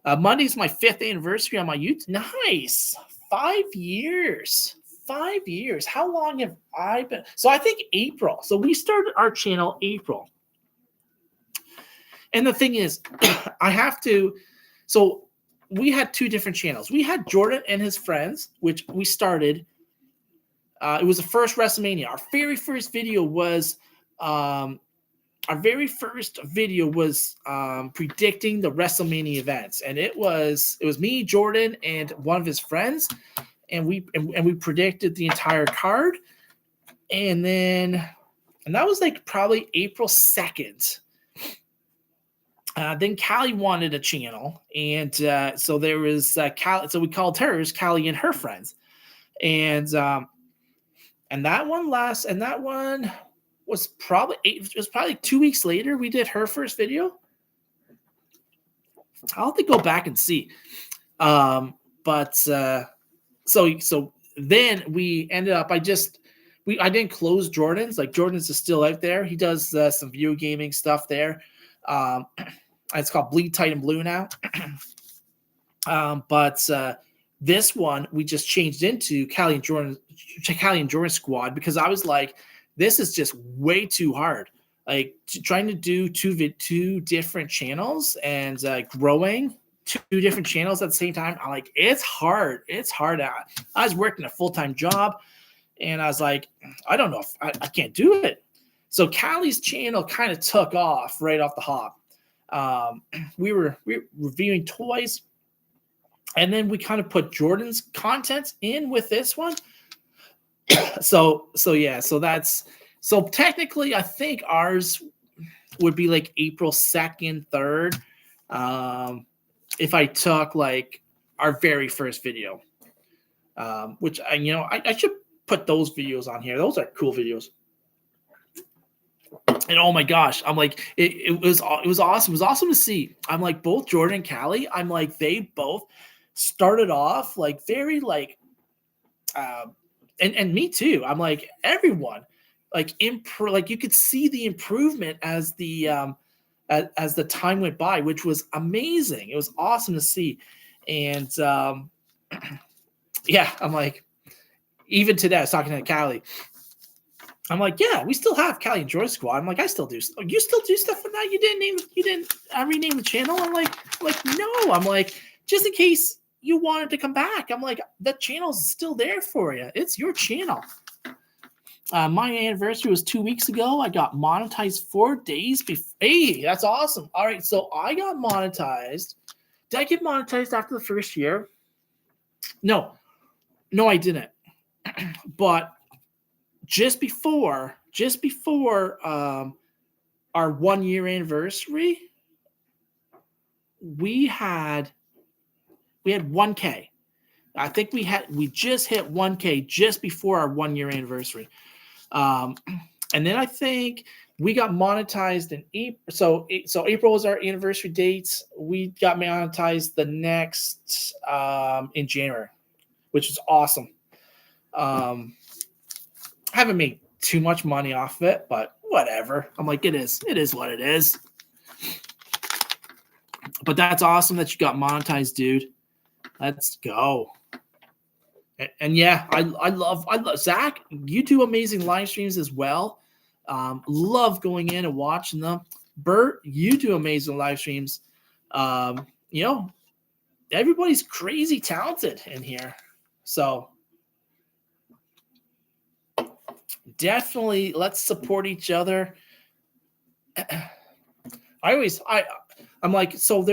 Monday's my 5th anniversary on my YouTube. Nice. 5 years. 5 years. How long have I been? So I think April. So we started our channel April. And the thing is, I have to. So we had 2 different channels. We had Jordan and his friends, which we started. It was the first WrestleMania. Our very first video was predicting the WrestleMania events, and it was me, Jordan, and one of his friends, and we predicted the entire card, and that was like probably April 2nd. Then Callie wanted a channel, and so there was Callie. So we called hers Callie and her friends, and that one was probably 2 weeks later. We did her first video. I'll have to go back and see. So then we ended up. I didn't close Jordan's. Like Jordan's is still out there. He does some video gaming stuff there. It's called Bleed Titan Blue now. But this one we just changed into Callie and Jordan Squad, because I was like, this is just way too hard. Like trying to do two different channels and growing 2 different channels at the same time. I'm like, it's hard. It's hard. I was working a full-time job, and I was like, I don't know if I can't do it. So Callie's channel kind of took off right off the hop. We were reviewing toys, and then we kind of put Jordan's content in with this one. So technically I think ours would be like April 2nd, 3rd. If I took like our very first video, which I should put those videos on here. Those are cool videos. And oh my gosh, I'm like, it was awesome. It was awesome to see. I'm like, both Jordan and Callie, I'm like, they both started off like very like, and me too. I'm like, everyone like like you could see the improvement as the time went by, which was amazing. It was awesome to see. And yeah, I'm like, even today I was talking to Callie. I'm like, yeah, we still have Callie and Jordan Squad. I'm like, I still do. You still do stuff for that? You didn't rename the channel? I'm like, no. I'm like, just in case you wanted to come back. I'm like, the channel's still there for you. It's your channel. My anniversary was 2 weeks ago. I got monetized 4 days before. Hey, that's awesome. All right, so I got monetized. Did I get monetized after the first year? No, I didn't. But just before our 1 year anniversary, we had 1K. I think we just hit 1K just before our 1 year anniversary. And then I think we got monetized in April. So April was our anniversary date. We got monetized the next in January, which is awesome. Haven't made too much money off of it, but whatever. I'm like, it is what it is. But that's awesome that you got monetized, dude. Let's go. And yeah, I love Zach. You do amazing live streams as well. Love going in and watching them. Bert, you do amazing live streams. Everybody's crazy talented in here. So definitely let's support each other. I'm like, so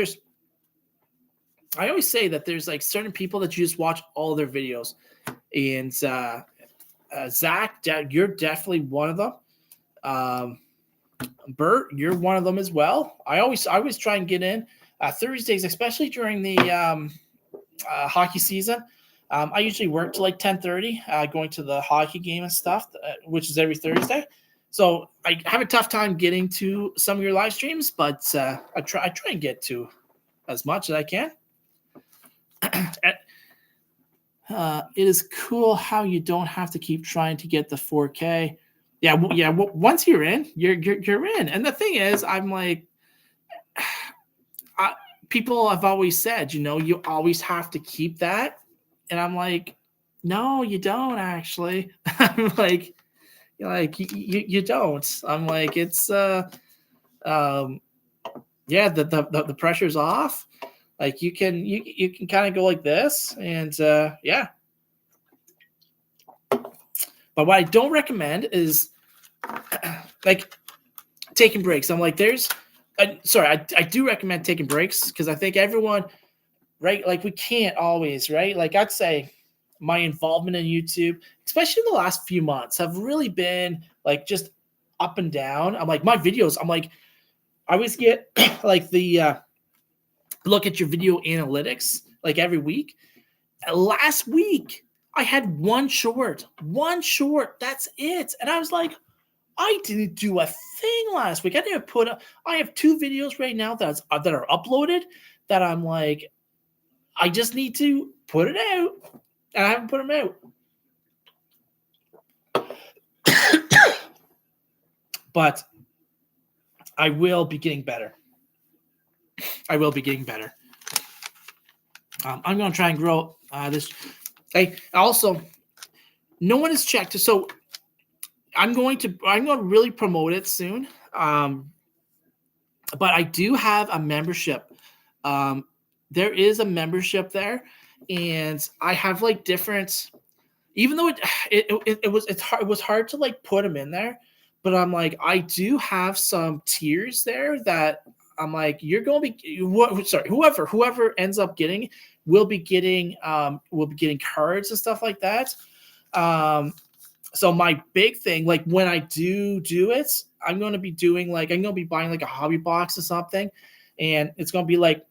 I always say that there's like certain people that you just watch all their videos, and Zach, you're definitely one of them. Bert, you're one of them as well. I always try and get in Thursdays, especially during the hockey season. I usually work till like 10:30, going to the hockey game and stuff, which is every Thursday. So I have a tough time getting to some of your live streams, but I try and get to as much as I can. It is cool how you don't have to keep trying to get the 4K. Yeah, yeah. Once you're in, you're in. And the thing is, I'm like, people have always said, you always have to keep that, and I'm like, no, you don't actually. I'm like, you don't. I'm like, it's yeah, the pressure's off. Like you can kind of go like this, and yeah. But what I don't recommend is like taking breaks. I'm like, I do recommend taking breaks because I think everyone, right? Like we can't always, right? Like I'd say my involvement in YouTube, especially in the last few months, have really been like just up and down. I'm like, my videos, I'm like, I always get like the look at your video analytics like every week. Last week, I had one short. That's it. And I was like, I didn't do a thing last week. I didn't put up. I have 2 videos right now that are uploaded that I'm like, I just need to put it out, and I haven't put them out. But I will be getting better. I'm going to try and grow this. Hey, also, no one has checked. So I'm going to really promote it soon. But I do have a membership. There is a membership there, and I have like different. Even though it was hard to like put them in there, but I'm like, I do have some tiers there that I'm like, you're going to be whoever ends up getting will be getting cards and stuff like that. So my big thing, like when I do it, I'm going to be doing like, I'm going to be buying like a hobby box or something, and it's going to be like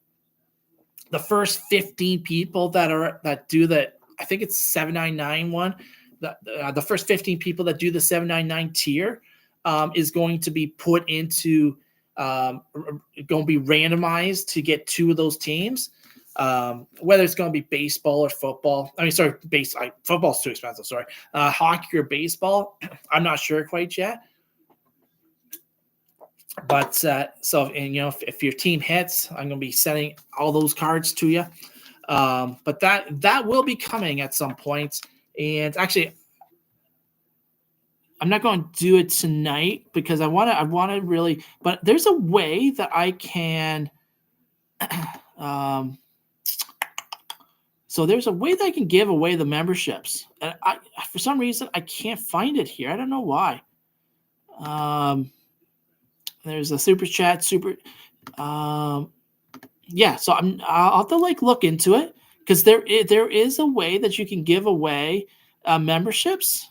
the first 15 people that do that. I think it's 799 one. The first 15 people that do the 799 tier is going to be put into going to be randomized to get 2 of those teams. Whether it's going to be baseball or football. I mean, sorry, football's too expensive. Sorry, hockey or baseball. I'm not sure quite yet. But so, and if your team hits, I'm going to be sending all those cards to you. But that will be coming at some point. And actually, I'm not going to do it tonight because I want to really. But there's a way that I can. So there's a way that I can give away the memberships. And for some reason, I can't find it here. I don't know why. There's a super chat, yeah. So I'll have to like look into it because there is a way that you can give away memberships,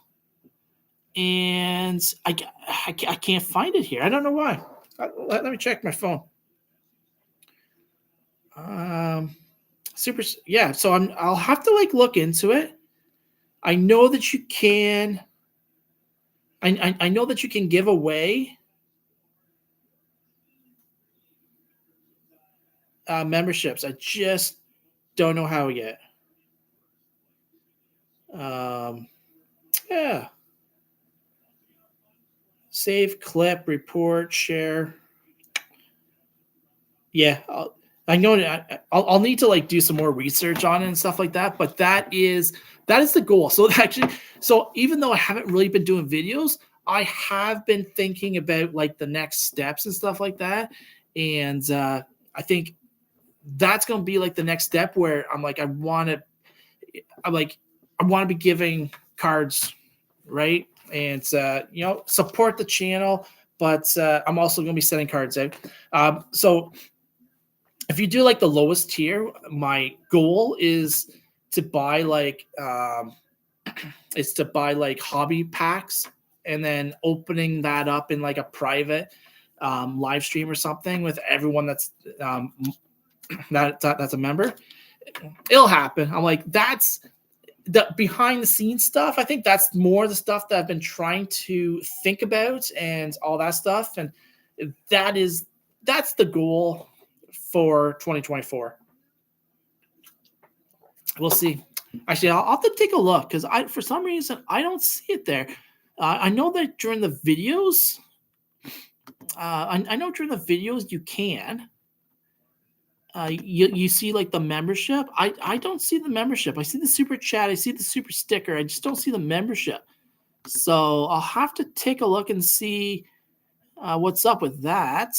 and I can't find it here. I don't know why. Let me check my phone. Yeah. So I'll have to like look into it. I know that you can. I know that you can give away memberships. I just don't know how yet. Yeah. Save clip, report, share. Yeah, I'll need to like do some more research on it and stuff like that. But that is the goal. So actually, even though I haven't really been doing videos, I have been thinking about like the next steps and stuff like that. And I think that's going to be like the next step where I'm like, I want to be giving cards, right? And support the channel, but I'm also going to be sending cards out. So if you do like the lowest tier, my goal is to buy like hobby packs and then opening that up in like a private live stream or something with everyone that's that's a member. It'll happen. I'm like, that's the behind the scenes stuff. I think that's more the stuff that I've been trying to think about and all that stuff. And that's the goal for 2024. We'll see. Actually, I'll have to take a look because for some reason, I don't see it there. I know that during the videos, I know during the videos you can. You see like the membership. I don't see the membership. I see the super chat. I see the super sticker. I just don't see the membership. So I'll have to take a look and see what's up with that.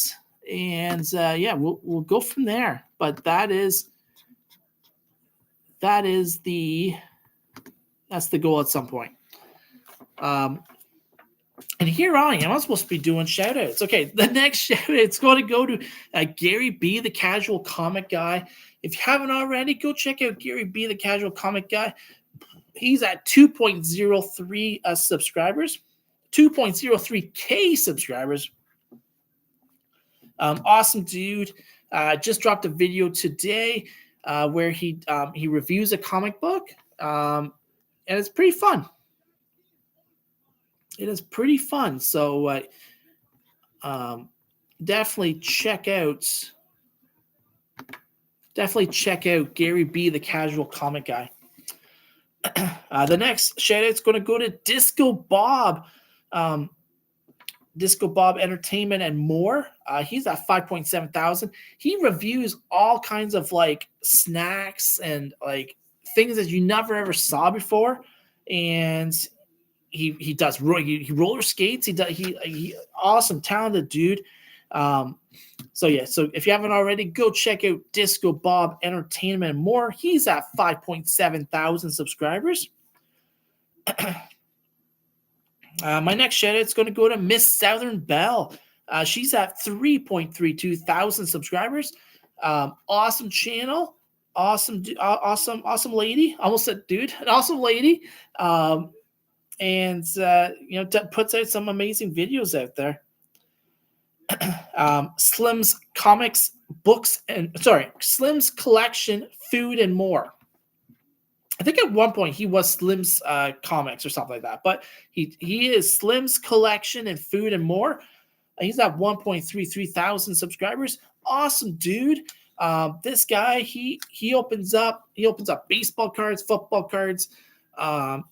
And yeah, we'll go from there. But that's the goal at some point. And here I am. I'm supposed to be doing shout outs. Okay, the next shout out is going to go to Gary B, the casual comic guy. If you haven't already, go check out Gary B, the casual comic guy. He's at 2.03 subscribers, 2.03K subscribers. Awesome dude. Just dropped a video today where he reviews a comic book, and it's pretty fun. It is pretty fun. So definitely check out Gary B, the casual comic guy. The next shout out is going to go to Disco Bob. Disco Bob Entertainment and More. He's at 5.7 thousand. He reviews all kinds of like snacks and like things that you never ever saw before. And he does he roller skates. He awesome, talented dude. So yeah, so if you haven't already, go check out Disco Bob Entertainment and More. He's at 5.7 thousand subscribers. My next shout out is going to go to Miss Southern Belle. She's at 3.32 thousand subscribers. Awesome channel. Awesome lady. Almost said dude. An awesome lady. And puts out some amazing videos out there. Slim's Slim's Collection, Food and More. I think at one point he was Slim's Comics or something like that, but he is Slim's Collection and Food and More. He's at 1.33 thousand subscribers. Awesome dude. This guy he opens up baseball cards, football cards, Hot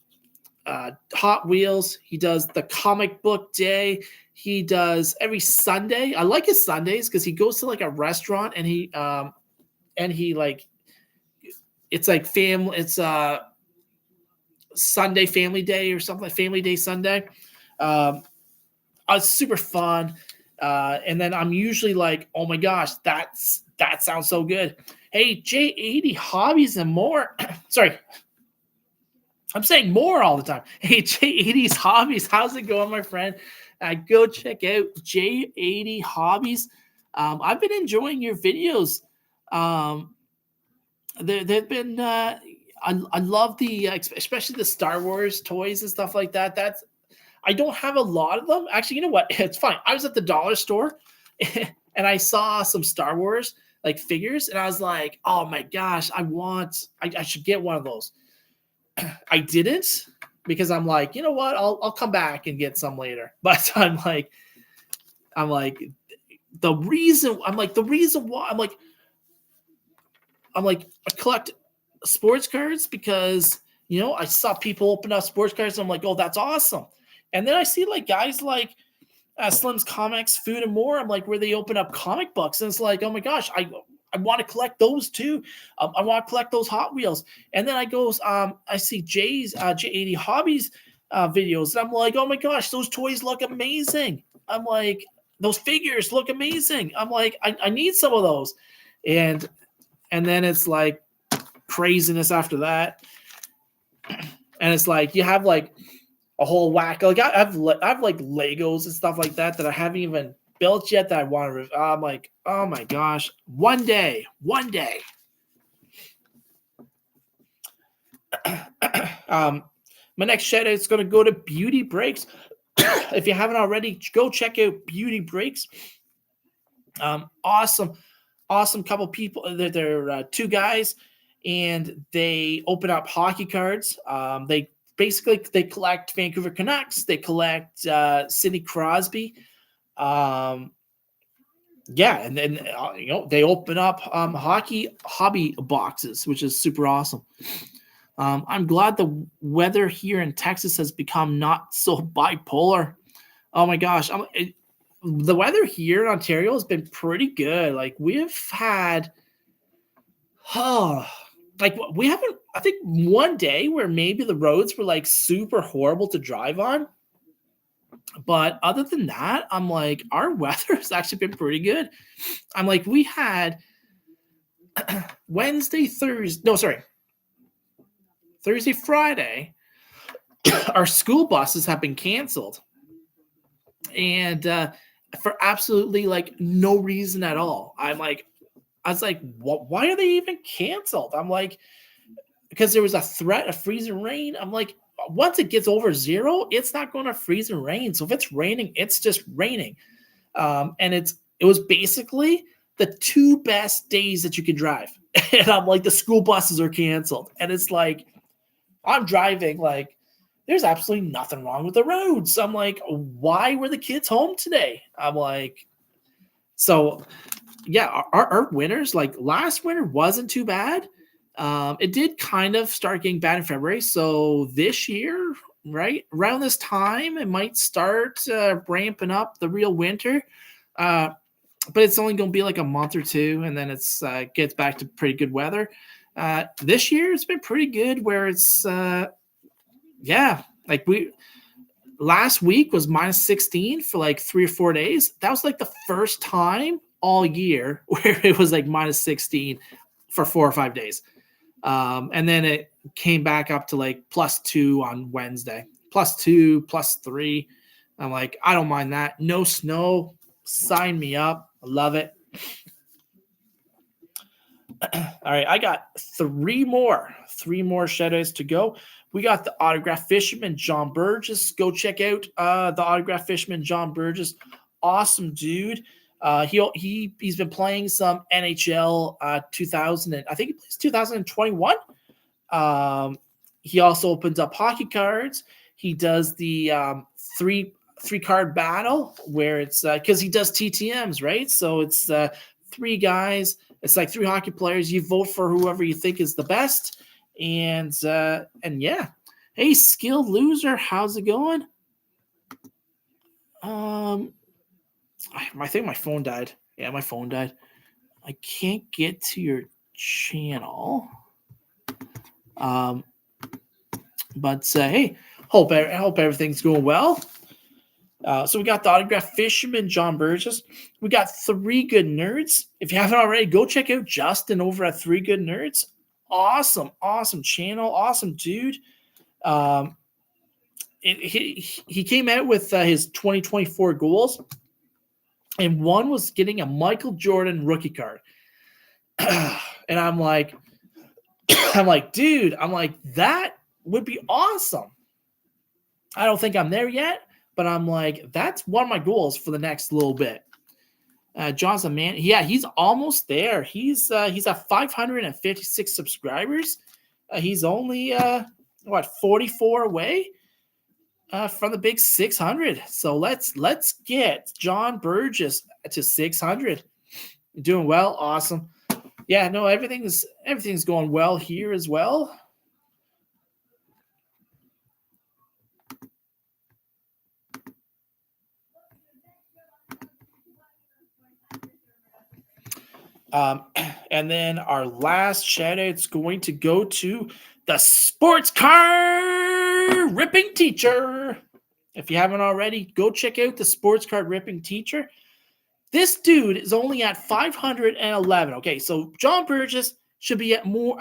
Wheels. He does the comic book day. He does every Sunday. I like his Sundays because he goes to like a restaurant and he like, it's like family. It's Sunday Family Day or something like Family Day Sunday. It's super fun. And then I'm usually like, oh my gosh, that sounds so good. Hey, J80 Hobbies and More. Sorry. I'm saying more all the time. Hey, J80's Hobbies. How's it going, my friend? Go check out J80 Hobbies. I've been enjoying your videos. They've been. I love the especially the Star Wars toys and stuff like that. I don't have a lot of them. Actually, you know what? It's fine. I was at the dollar store and I saw some Star Wars like figures, and I was like, oh my gosh, I should get one of those. I didn't because I'm like, you know what? I'll come back and get some later. But I'm like the reason why I collect sports cards because I saw people open up sports cards and I'm like, oh, that's awesome. And then I see like guys like Slim's Comics, Food and More. I'm like, where they open up comic books, and it's like, oh my gosh, I want to collect those too. I want to collect those Hot Wheels. And then I see J80 Hobbies videos, and I'm like, oh my gosh, those toys look amazing. I'm like, those figures look amazing. I'm like, I need some of those. And then it's like craziness after that. And it's like you have like a whole whack. Like I have like Legos and stuff like that I haven't even built yet that I want to. I'm like, oh my gosh, one day. My next shout out is going to go to Beauty Breaks. If you haven't already, go check out Beauty Breaks. Awesome, awesome couple people. They're two guys, and they open up hockey cards. They basically they collect Vancouver Canucks. They collect Sidney Crosby. Um, yeah, and then they open up hockey hobby boxes, which is super awesome. I'm glad the weather here in Texas has become not so bipolar. Oh my gosh, the weather here in Ontario has been pretty good. Like we've had, oh, like we haven't. I think one day where maybe the roads were like super horrible to drive on, but other than that, I'm like our weather has actually been pretty good. I'm like we had Wednesday, Thursday. No, sorry, Thursday, Friday. Our school buses have been canceled, and for absolutely like no reason at all. I was like, what? Why are they even canceled? I'm like, because there was a threat of freezing rain. I'm like, once it gets over zero, it's not going to freeze and rain. So if it's raining, it's just raining. And it was basically the two best days that you could drive. And I'm like, the school buses are canceled. And it's like, I'm driving, like, there's absolutely nothing wrong with the roads. I'm like, why were the kids home today? I'm like, so yeah, our winters, like last winter wasn't too bad. It did kind of start getting bad in February. So this year, right around this time, it might start ramping up the real winter. But it's only going to be like a month or two, and then it's gets back to pretty good weather. This year, it's been pretty good. Where it's like last week was minus 16 for like 3 or 4 days. That was like the first time all year where it was like minus 16 for 4 or 5 days. And then it came back up to like +2 on Wednesday, +2, +3. I'm like, I don't mind that. No snow. Sign me up. I love it. All right, I got three more shout outs to go. We got the Autograph Fisherman, John Burgess. Go check out the Autograph Fisherman, John Burgess. Awesome dude. He's been playing some NHL 2000, and I think he plays 2021. He also opens up hockey cards. He does the three card battle where it's because he does TTMs, right? So it's three guys. It's like three hockey players. You vote for whoever you think is the best, and yeah. Hey, Skilled Loser, how's it going? I think my phone died. Yeah, my phone died. I can't get to your channel. But hey, I hope everything's going well. So we got the Autograph Fisherman, John Burgess. We got Three Good Nerds. If you haven't already, go check out Justin over at Three Good Nerds. Awesome channel, awesome dude. He came out with his 2024 goals, and one was getting a Michael Jordan rookie card. And I'm like, dude, that would be awesome. I don't think I'm there yet, but I'm like, that's one of my goals for the next little bit. John's a man. Yeah, he's almost there. He's at 556 subscribers. He's only 44 away from the big 600. So let's get John Burgess to 600. You're doing well, awesome. Yeah, no, everything's going well here as well. And then our last shout out is going to go to the sports card ripping teacher. If you haven't already, go check out the sports card ripping teacher. This dude is only at 511. Okay, so John Burgess should be at more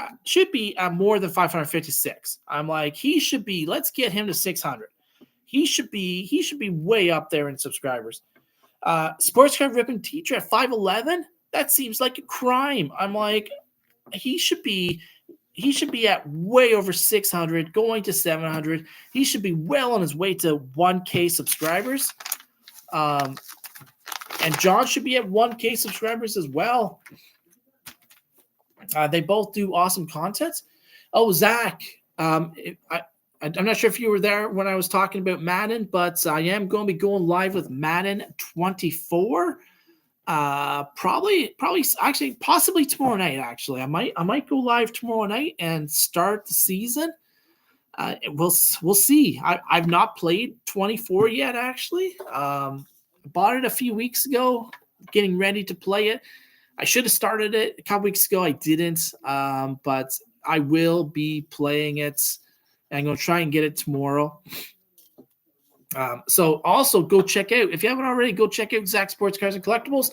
than 556. I'm like, he should be. Let's get him to 600. He should be way up there in subscribers. Sports card ripping teacher at 511. That seems like a crime. I'm like, he should be at way over 600, going to 700. He should be well on his way to 1K subscribers. And John should be at 1K subscribers as well. They both do awesome content. Oh, Zach, I'm not sure if you were there when I was talking about Madden, but I am going to be going live with Madden 24. Probably, actually, possibly tomorrow night. Actually, I might go live tomorrow night and start the season. We'll see. I've not played 24 yet. Actually, bought it a few weeks ago, getting ready to play it. I should have started it a couple weeks ago. I didn't, but I will be playing it. I'm going to try and get it tomorrow. So also go check out, if you haven't already, go check out Zach Sports Cars and Collectibles.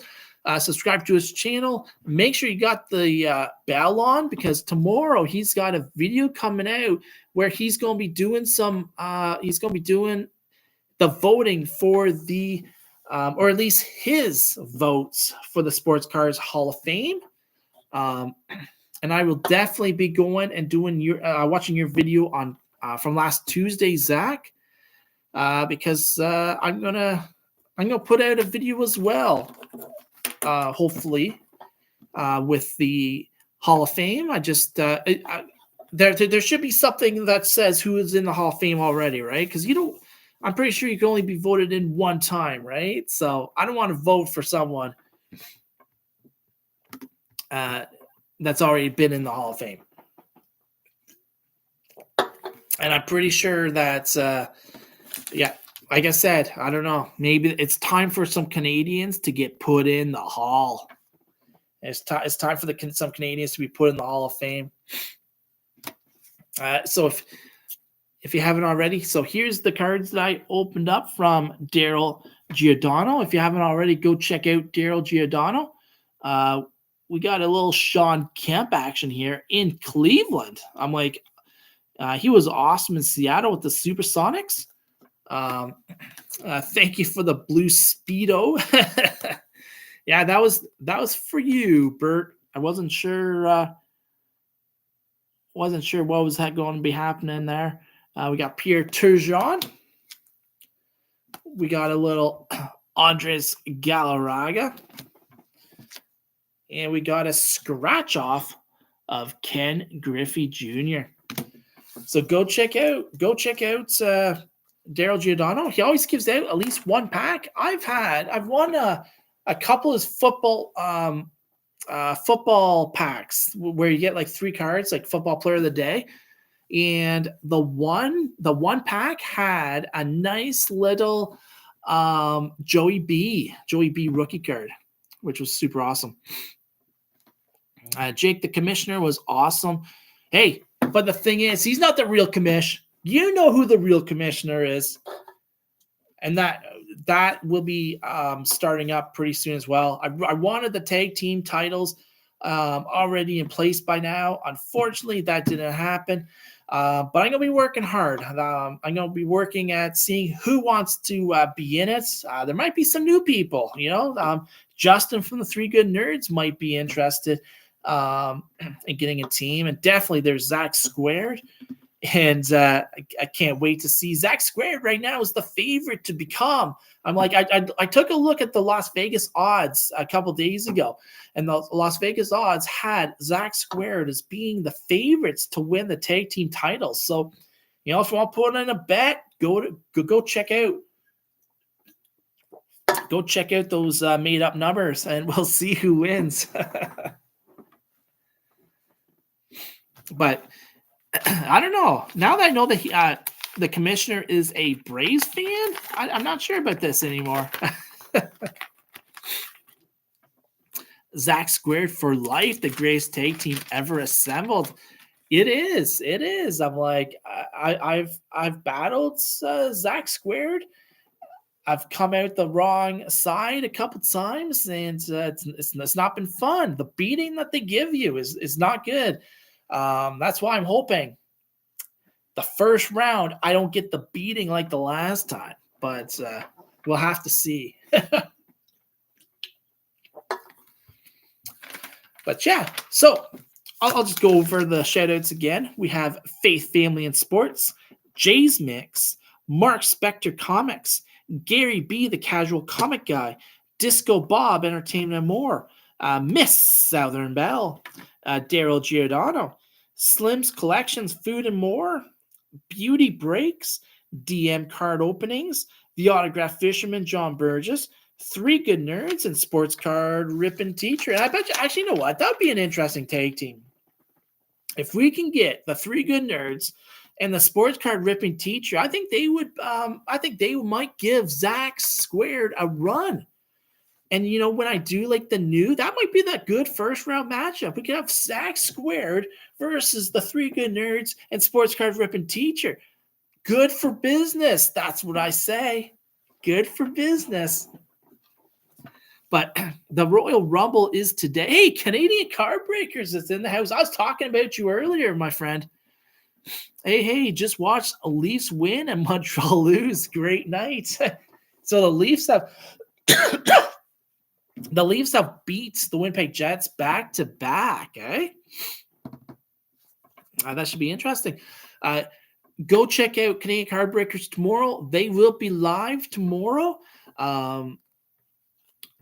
Subscribe to his channel. Make sure you got the bell on, because tomorrow he's got a video coming out where he's going to be doing he's going to be doing the voting for the, or at least his votes for the Sports Cars Hall of Fame. And I will definitely be going and doing watching your video on from last Tuesday, Zach, because I'm gonna put out a video as well, hopefully, with the Hall of Fame. I just there should be something that says who is in the Hall of Fame already, right? Because I'm pretty sure you can only be voted in one time, right? So I don't want to vote for someone that's already been in the Hall of Fame. And I'm pretty sure that, like I said, I don't know. Maybe it's time for some Canadians to get put in the Hall. It's time for some Canadians to be put in the Hall of Fame. So if you haven't already, so here's the cards that I opened up from Daryl Giordano. If you haven't already, go check out Daryl Giordano. We got a little Sean Kemp action here in Cleveland. I'm like, he was awesome in Seattle with the Supersonics. Thank you for the blue Speedo. Yeah, that was for you, Bert. I wasn't sure what was going to be happening there. We got Pierre Turgeon. We got a little Andres Galarraga. And we got a scratch off of Ken Griffey Jr. So go check out Daryl Giordano. He always gives out at least one pack. I've won a couple of football packs where you get like 3 cards, like Football Player of the Day. And the one pack had a nice little Joey B rookie card, which was super awesome. Jake the Commissioner was awesome. Hey, but the thing is, he's not the real commish. You know who the real commissioner is. And that will be starting up pretty soon as well. I wanted the tag team titles already in place by now. Unfortunately, that didn't happen. But I'm going to be working hard. I'm going to be working at seeing who wants to be in it. There might be some new people, Justin from the Three Good Nerds might be interested in getting a team. And definitely there's Zach Squared. And I can't wait to see Zach Squared right now is the favorite to become. I'm like, I took a look at the Las Vegas odds a couple days ago, and the Las Vegas odds had Zach Squared as being the favorites to win the tag team titles. So, if you want to put in a bet, go check out. Go check out those made up numbers, and we'll see who wins. But I don't know. Now that I know that the commissioner is a Braves fan, I'm not sure about this anymore. Zach Squared for life, the greatest tag team ever assembled. It is. I'm like, I've battled Zach Squared. I've come out the wrong side a couple times, and it's not been fun. The beating that they give you is not good. That's why I'm hoping the first round I don't get the beating like the last time, but we'll have to see. But yeah, so I'll just go over the shout-outs again. We have Faith, Family, and Sports, Jay's Mix, Mark Spector Comics, Gary B, the Casual Comic Guy, Disco Bob Entertainment and More, Miss Southern Belle, Daryl Giordano, Slim's Collections Food and More, Beauty Breaks, DM Card Openings, The Autograph Fisherman John Burgess, Three Good Nerds, and Sports Card Rippin' Teacher. And I bet you, actually, you know what? That would be an interesting tag team. If we can get the Three Good Nerds and the Sports Card Ripping Teacher, I think they would. I think they might give Zach Squared a run. And you know, when I do like the new, that might be that good first round matchup. We could have Zach Squared versus the Three Good Nerds and Sports Card Ripping Teacher. Good for business. That's what I say. Good for business. But the Royal Rumble is today. Hey, Canadian Card Breakers is in the house. I was talking about you earlier, my friend. Hey, just watched Leafs win and Montreal lose. Great night. So the Leafs have beat the Winnipeg Jets back to back. Eh? That should be interesting. Go check out Canadian Card Breakers tomorrow. They will be live tomorrow.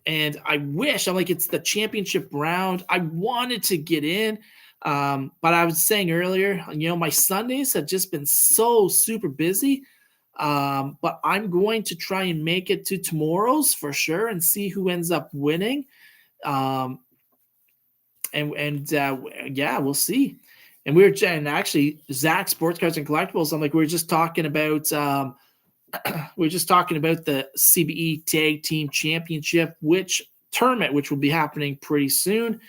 And I wish, it's the championship round. I wanted to get in, but I was saying earlier, my Sundays have just been so super busy. But I'm going to try and make it to tomorrow's for sure and see who ends up winning. Yeah, we'll see. And actually, Zach Sports Cards and Collectibles. We were just talking about the CBE Tag Team Championship, which will be happening pretty soon.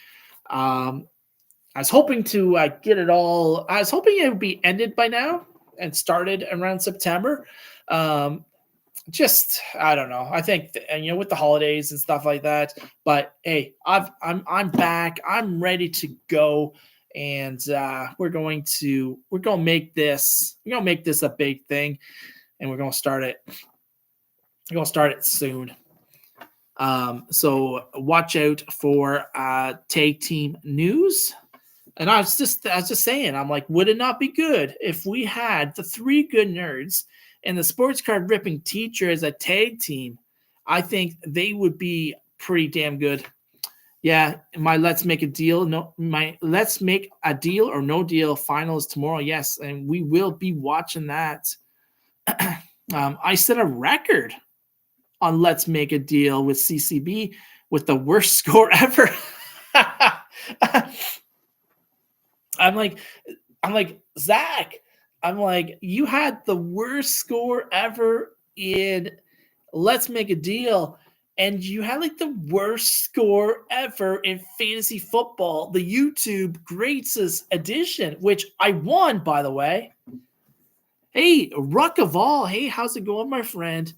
I was hoping to get it all. I was hoping it would be ended by now and started around September. I don't know. I think with the holidays and stuff like that. But hey, I'm back. I'm ready to go. And we're going to make this a big thing, and we're going to start it. We're going to start it soon. So watch out for tag team news. And I was just saying, I'm like, would it not be good if we had the Three Good Nerds and the Sports Card Ripping Teacher as a tag team? I think they would be pretty damn good. Yeah, my Let's Make a Deal or No Deal final is tomorrow. Yes, and we will be watching that. I set a record on Let's Make a Deal with CCB with the worst score ever. I'm like, Zach, you had the worst score ever in Let's Make a Deal, and you had the worst score ever in fantasy football, the YouTube Greats edition, which I won, by the way. Hey, Ruck of All. Hey, how's it going, my friend?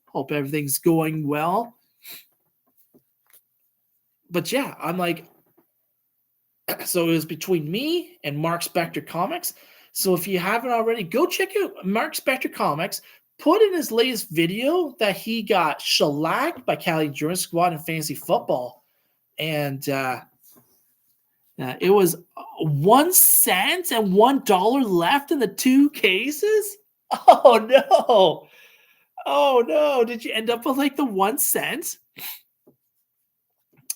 Hope everything's going well. But yeah, I'm like, so it was between me and Mark Spector Comics. So if you haven't already, go check out Mark Spector Comics. Put in his latest video that he got shellacked by Cali Endurance Squad in fantasy football. And it was 1 cent and $1 left in the two cases. Oh, no. Oh, no. Did you end up with the 1 cent?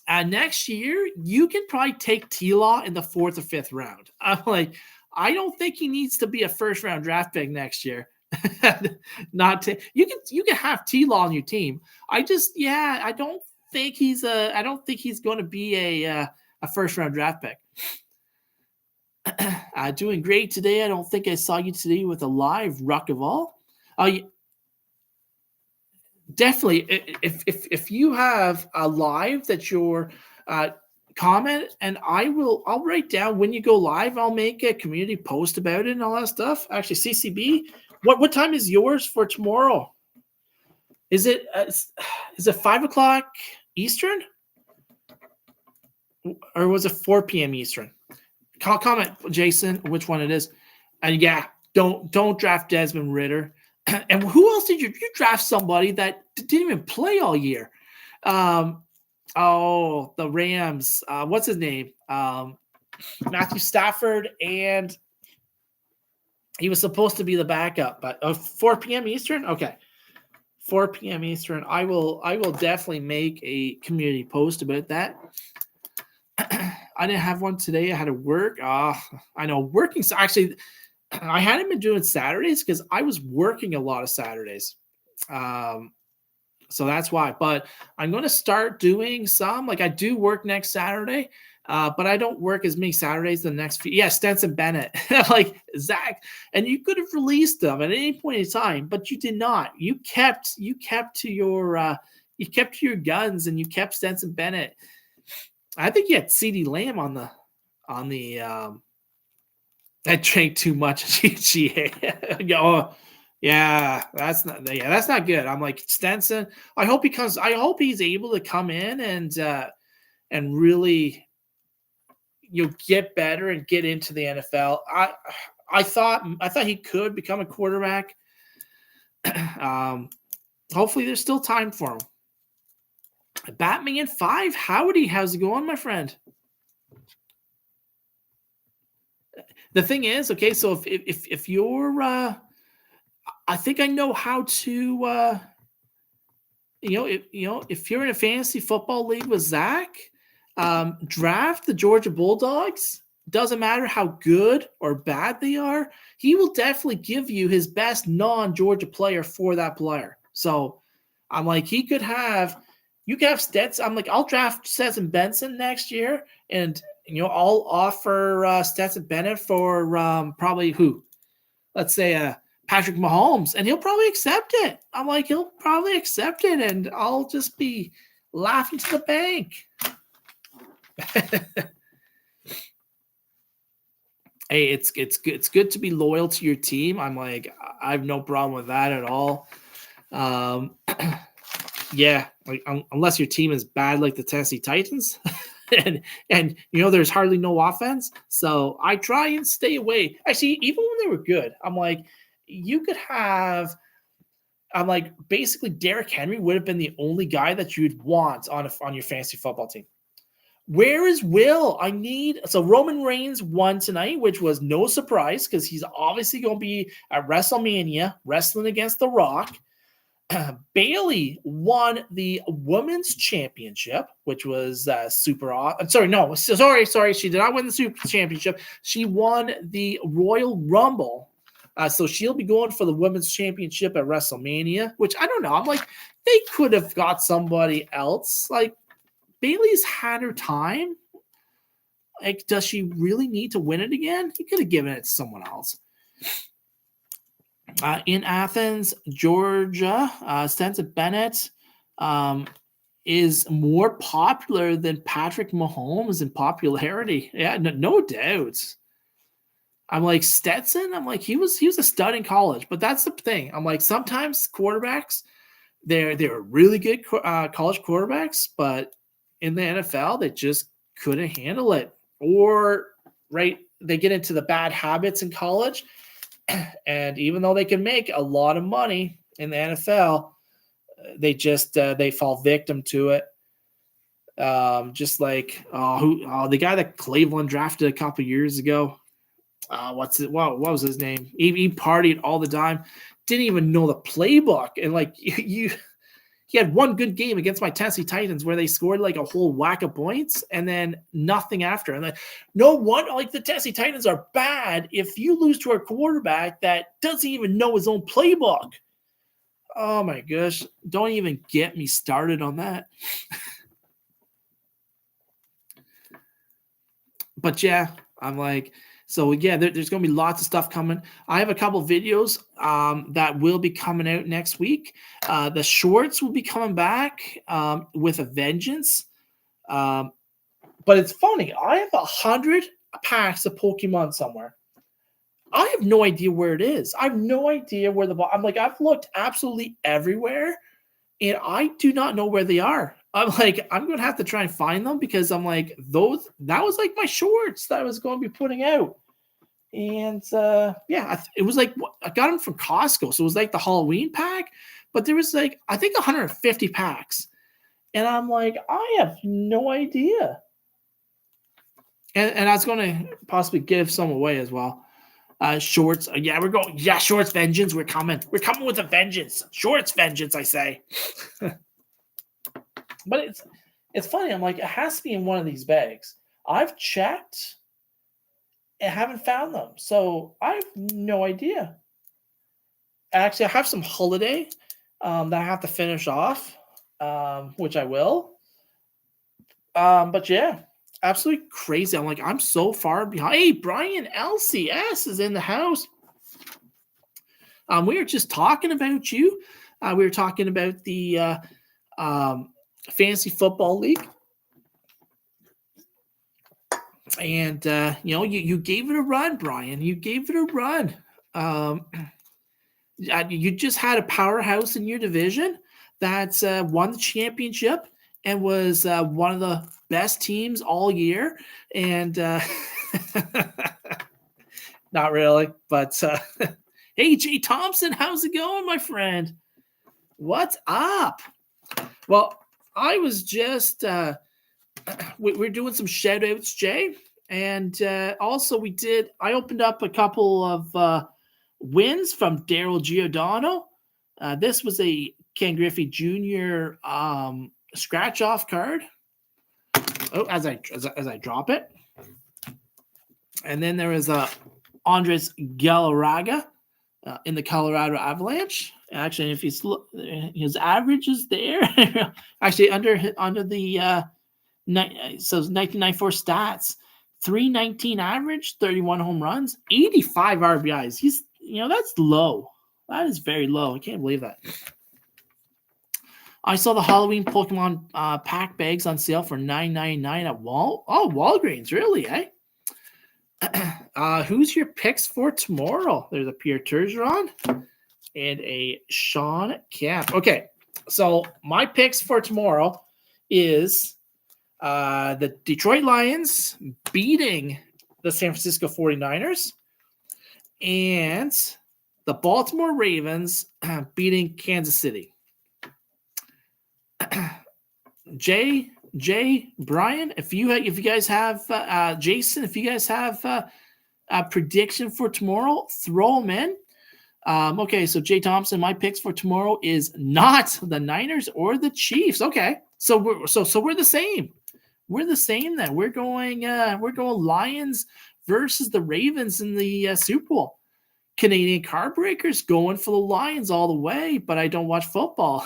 Next year, you can probably take T-Law in the 4th or 5th round. I'm like, I don't think he needs to be a first-round draft pick next year. You can have T-Law on your team. I don't think he's going to be a first-round draft pick. Doing great today. I don't think I saw you today with a live Ruck of All. Definitely, if you have a live that you're comment, and I'll write down when you go live. I'll make a community post about it and all that stuff. Actually, CCB, what time is yours for tomorrow? Is it 5:00 Eastern, or was it 4 p.m. Eastern? Comment, Jason, which one it is. And yeah, don't draft Desmond Ridder. And who else did you draft? Somebody that didn't even play all year. The Rams. What's his name? Matthew Stafford, and he was supposed to be the backup, but 4 p.m. Eastern? Okay. 4 p.m. Eastern. I will definitely make a community post about that. I didn't have one today. I had to work. I know working. Actually, I hadn't been doing Saturdays because I was working a lot of Saturdays. Um, so that's why. But I'm going to start doing some. Like I do work next Saturday, but I don't work as many Saturdays the next few. Yeah, Stenson Bennett, like Zach, and you could have released them at any point in time, but you did not. You kept to your guns, and you kept Stenson Bennett. I think you had CeeDee Lamb on the. I drank too much GGA. Oh, yeah, that's not good. I'm like Stenson. I hope he's able to come in and really get better and get into the NFL. I thought he could become a quarterback. Hopefully there's still time for him. Batman 5, howdy, how's it going, my friend? The thing is, okay, so if you're I think I know how to if you're in a fantasy football league with Zach, draft the Georgia Bulldogs. Doesn't matter how good or bad they are, he will definitely give you his best non-Georgia player for that player. So I'm like, you could have Stetson. I'm like, I'll draft Stetson Benson next year, and I'll offer Stetson Bennett for probably who? Let's say Patrick Mahomes, and he'll probably accept it. I'm like, he'll probably accept it, and I'll just be laughing to the bank. Hey, it's good to be loyal to your team. I'm like, I have no problem with that at all. Yeah, like unless your team is bad like the Tennessee Titans, and there's hardly no offense. So I try and stay away. Actually, even when they were good, I'm like, you could have. I'm like, basically, Derrick Henry would have been the only guy that you'd want on your fantasy football team. Where is Will? So Roman Reigns won tonight, which was no surprise because he's obviously going to be at WrestleMania wrestling against The Rock. Bailey won the women's championship, which was super awesome. Sorry. She did not win the super championship. She won the Royal Rumble. So she'll be going for the women's championship at WrestleMania, which I don't know. I'm like, they could have got somebody else. Like, Bailey's had her time. Like, does she really need to win it again? He could have given it to someone else. In Athens, Georgia, Stenson Bennett is more popular than Patrick Mahomes in popularity. Yeah, no doubt. I'm like, Stetson, I'm like, he was a stud in college, but that's the thing. I'm like, sometimes quarterbacks, they're really good college quarterbacks, but in the NFL, they just couldn't handle it. Or, right, they get into the bad habits in college, and even though they can make a lot of money in the NFL, they fall victim to it. Just like the guy that Cleveland drafted a couple years ago. What was his name? He partied all the time, didn't even know the playbook, and like he had one good game against my Tennessee Titans where they scored like a whole whack of points and then nothing after. And like, no one, like the Tennessee Titans are bad if you lose to a quarterback that doesn't even know his own playbook. Oh my gosh. Don't even get me started on that. But yeah, I'm like, so yeah, there's going to be lots of stuff coming. I have a couple videos that will be coming out next week. The shorts will be coming back with a vengeance. But it's funny. I have 100 packs of Pokemon somewhere. I have no idea where it is. I have no idea where I'm like, I've looked absolutely everywhere, and I do not know where they are. I'm like, I'm going to have to try and find them because I'm like, that was like my shorts that I was going to be putting out. And it was like, I got them from Costco. So it was like the Halloween pack, but there was like, I think 150 packs. And I'm like, I have no idea. And I was going to possibly give some away as well. Shorts. Yeah, we're going. Yeah, shorts vengeance. We're coming. We're coming with a vengeance. Shorts vengeance, I say. But it's funny. I'm like, it has to be in one of these bags. I've checked and haven't found them. So I have no idea. Actually, I have some holiday that I have to finish off, which I will. But yeah, absolutely crazy. I'm like, I'm so far behind. Hey, Brian LCS is in the house. We were just talking about you. We were talking about the fantasy football league. And, you gave it a run, Brian. You gave it a run. You just had a powerhouse in your division that's won the championship and was one of the best teams all year. And not really, but hey, Jay Thompson, how's it going, my friend? What's up? Well, I was just we're doing some shout outs, Jay. And also I opened up a couple of wins from Daryl Giordano. This was a Ken Griffey Jr. Scratch off card. Oh, as I drop it. And then there was Andres Galarraga in the Colorado Avalanche. Actually, if he's his average is there. Actually, under the so 1994 stats, 319 average, 31 home runs, 85 RBIs. He's that's low. That is very low. I can't believe that. I saw the Halloween Pokemon pack bags on sale for $9.99 at Walgreens. Really, eh? Who's your picks for tomorrow? There's a Pierre Turgeon and a Sean Kemp. Okay, so my picks for tomorrow is the Detroit Lions beating the San Francisco 49ers and the Baltimore Ravens beating Kansas City. Jay, Brian, if you guys have Jason, if you guys have a prediction for tomorrow, throw them in. Okay, so Jay Thompson, my picks for tomorrow is not the Niners or the Chiefs. Okay, so we're the same. We're the same then. We're going Lions versus the Ravens in the Super Bowl. Canadian Cardbreakers going for the Lions all the way, but I don't watch football.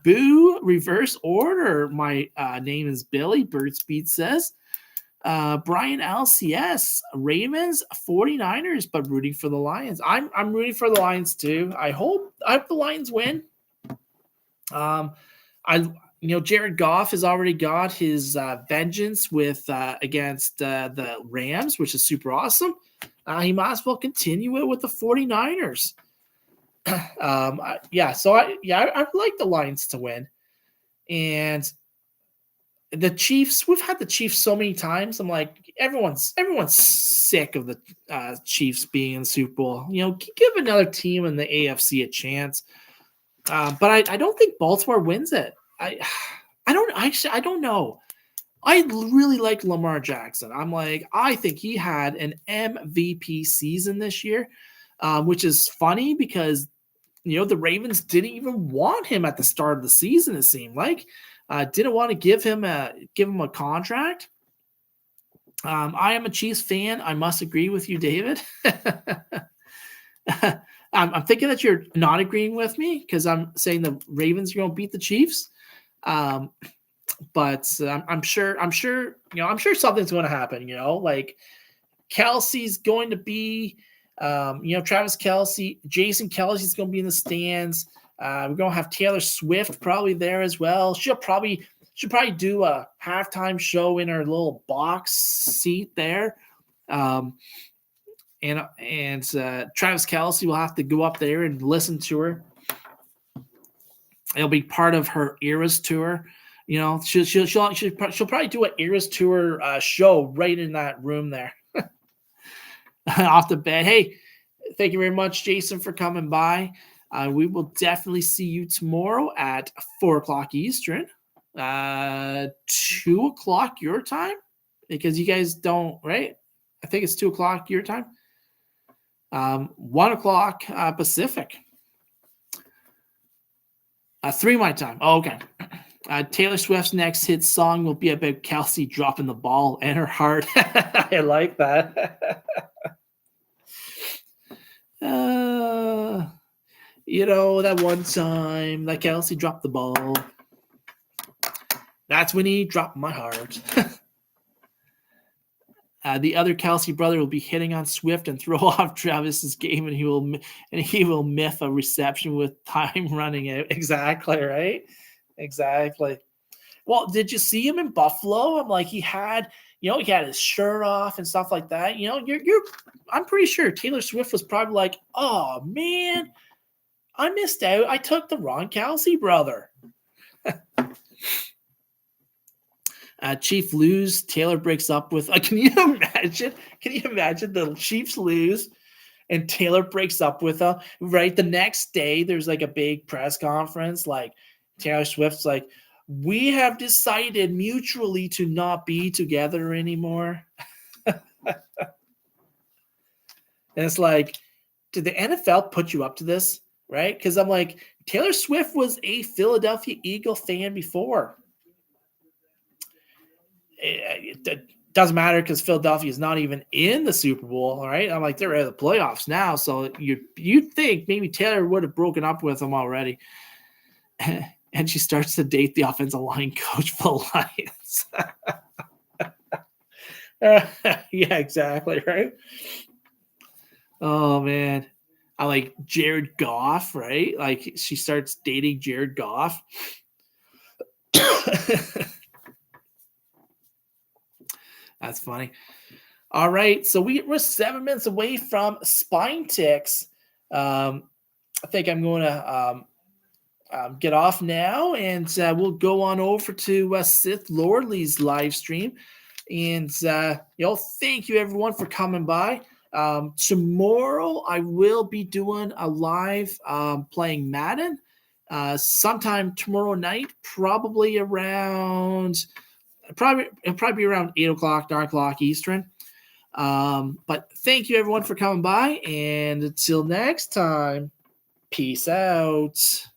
Boo, reverse order. My name is Billy. Bird Speed says. Brian LCS, Ravens, 49ers, but rooting for the Lions. I'm rooting for the Lions too. I hope the Lions win. Jared Goff has already got his vengeance with against the Rams, which is super awesome. He might as well continue it with the 49ers. I like the Lions to win. And the Chiefs, we've had the Chiefs so many times. I'm like, everyone's sick of the Chiefs being in the Super Bowl. Give another team in the AFC a chance. But I don't think Baltimore wins it. I don't know. I really like Lamar Jackson. I think he had an MVP season this year, which is funny because the Ravens didn't even want him at the start of the season. It seemed like didn't want to give him a contract. I am a Chiefs fan. I must agree with you, David. I'm thinking that you're not agreeing with me because I'm saying the Ravens are going to beat the Chiefs. But I'm sure something's going to happen. Like Kelsey's going to be, Travis Kelce, Jason Kelsey's going to be in the stands. We're going to have Taylor Swift probably there as well. She'll probably do a halftime show in her little box seat there. And Travis Kelce will have to go up there and listen to her. It'll be part of her Eras tour. She'll probably do an Eras tour show right in that room there. Off the bed. Hey, thank you very much, Jason, for coming by. We will definitely see you tomorrow at 4:00 Eastern, 2:00 your time, because you guys don't, right? I think it's 2 o'clock your time. 1 o'clock Pacific. 3 my time. Oh, okay. Taylor Swift's next hit song will be about Kelsey dropping the ball and her heart. I like that. That one time that Kelsey dropped the ball. That's when he dropped my heart. The other Kelsey brother will be hitting on Swift and throw off Travis's game, and he will miss a reception with time running out. Exactly, right? Exactly. Well, did you see him in Buffalo? I'm like, he had his shirt off and stuff like that. I'm pretty sure Taylor Swift was probably like, oh man, I missed out. I took the wrong Kelsey brother. Chief lose. Taylor breaks up with. Can you imagine? Can you imagine the Chiefs lose, and Taylor breaks up with her? Right, the next day, there's like a big press conference. Like Taylor Swift's like, we have decided mutually to not be together anymore. And it's like, did the NFL put you up to this? Right? Because I'm like, Taylor Swift was a Philadelphia Eagle fan before. It doesn't matter because Philadelphia is not even in the Super Bowl, all right? I'm like, they're out of the playoffs now, so you'd think maybe Taylor would have broken up with them already. And she starts to date the offensive line coach for the Lions. Yeah, exactly, right? Oh, man. I like Jared Goff, right? Like she starts dating Jared Goff. That's funny. All right, so we're 7 minutes away from Spine Ticks. I think I'm going to get off now, and we'll go on over to Sith Lordly's live stream. And thank you everyone for coming by. Tomorrow I will be doing a live playing Madden. Sometime tomorrow night, probably around. It'll probably be around 8 o'clock, 9 o'clock Eastern. But thank you everyone for coming by, and until next time, peace out.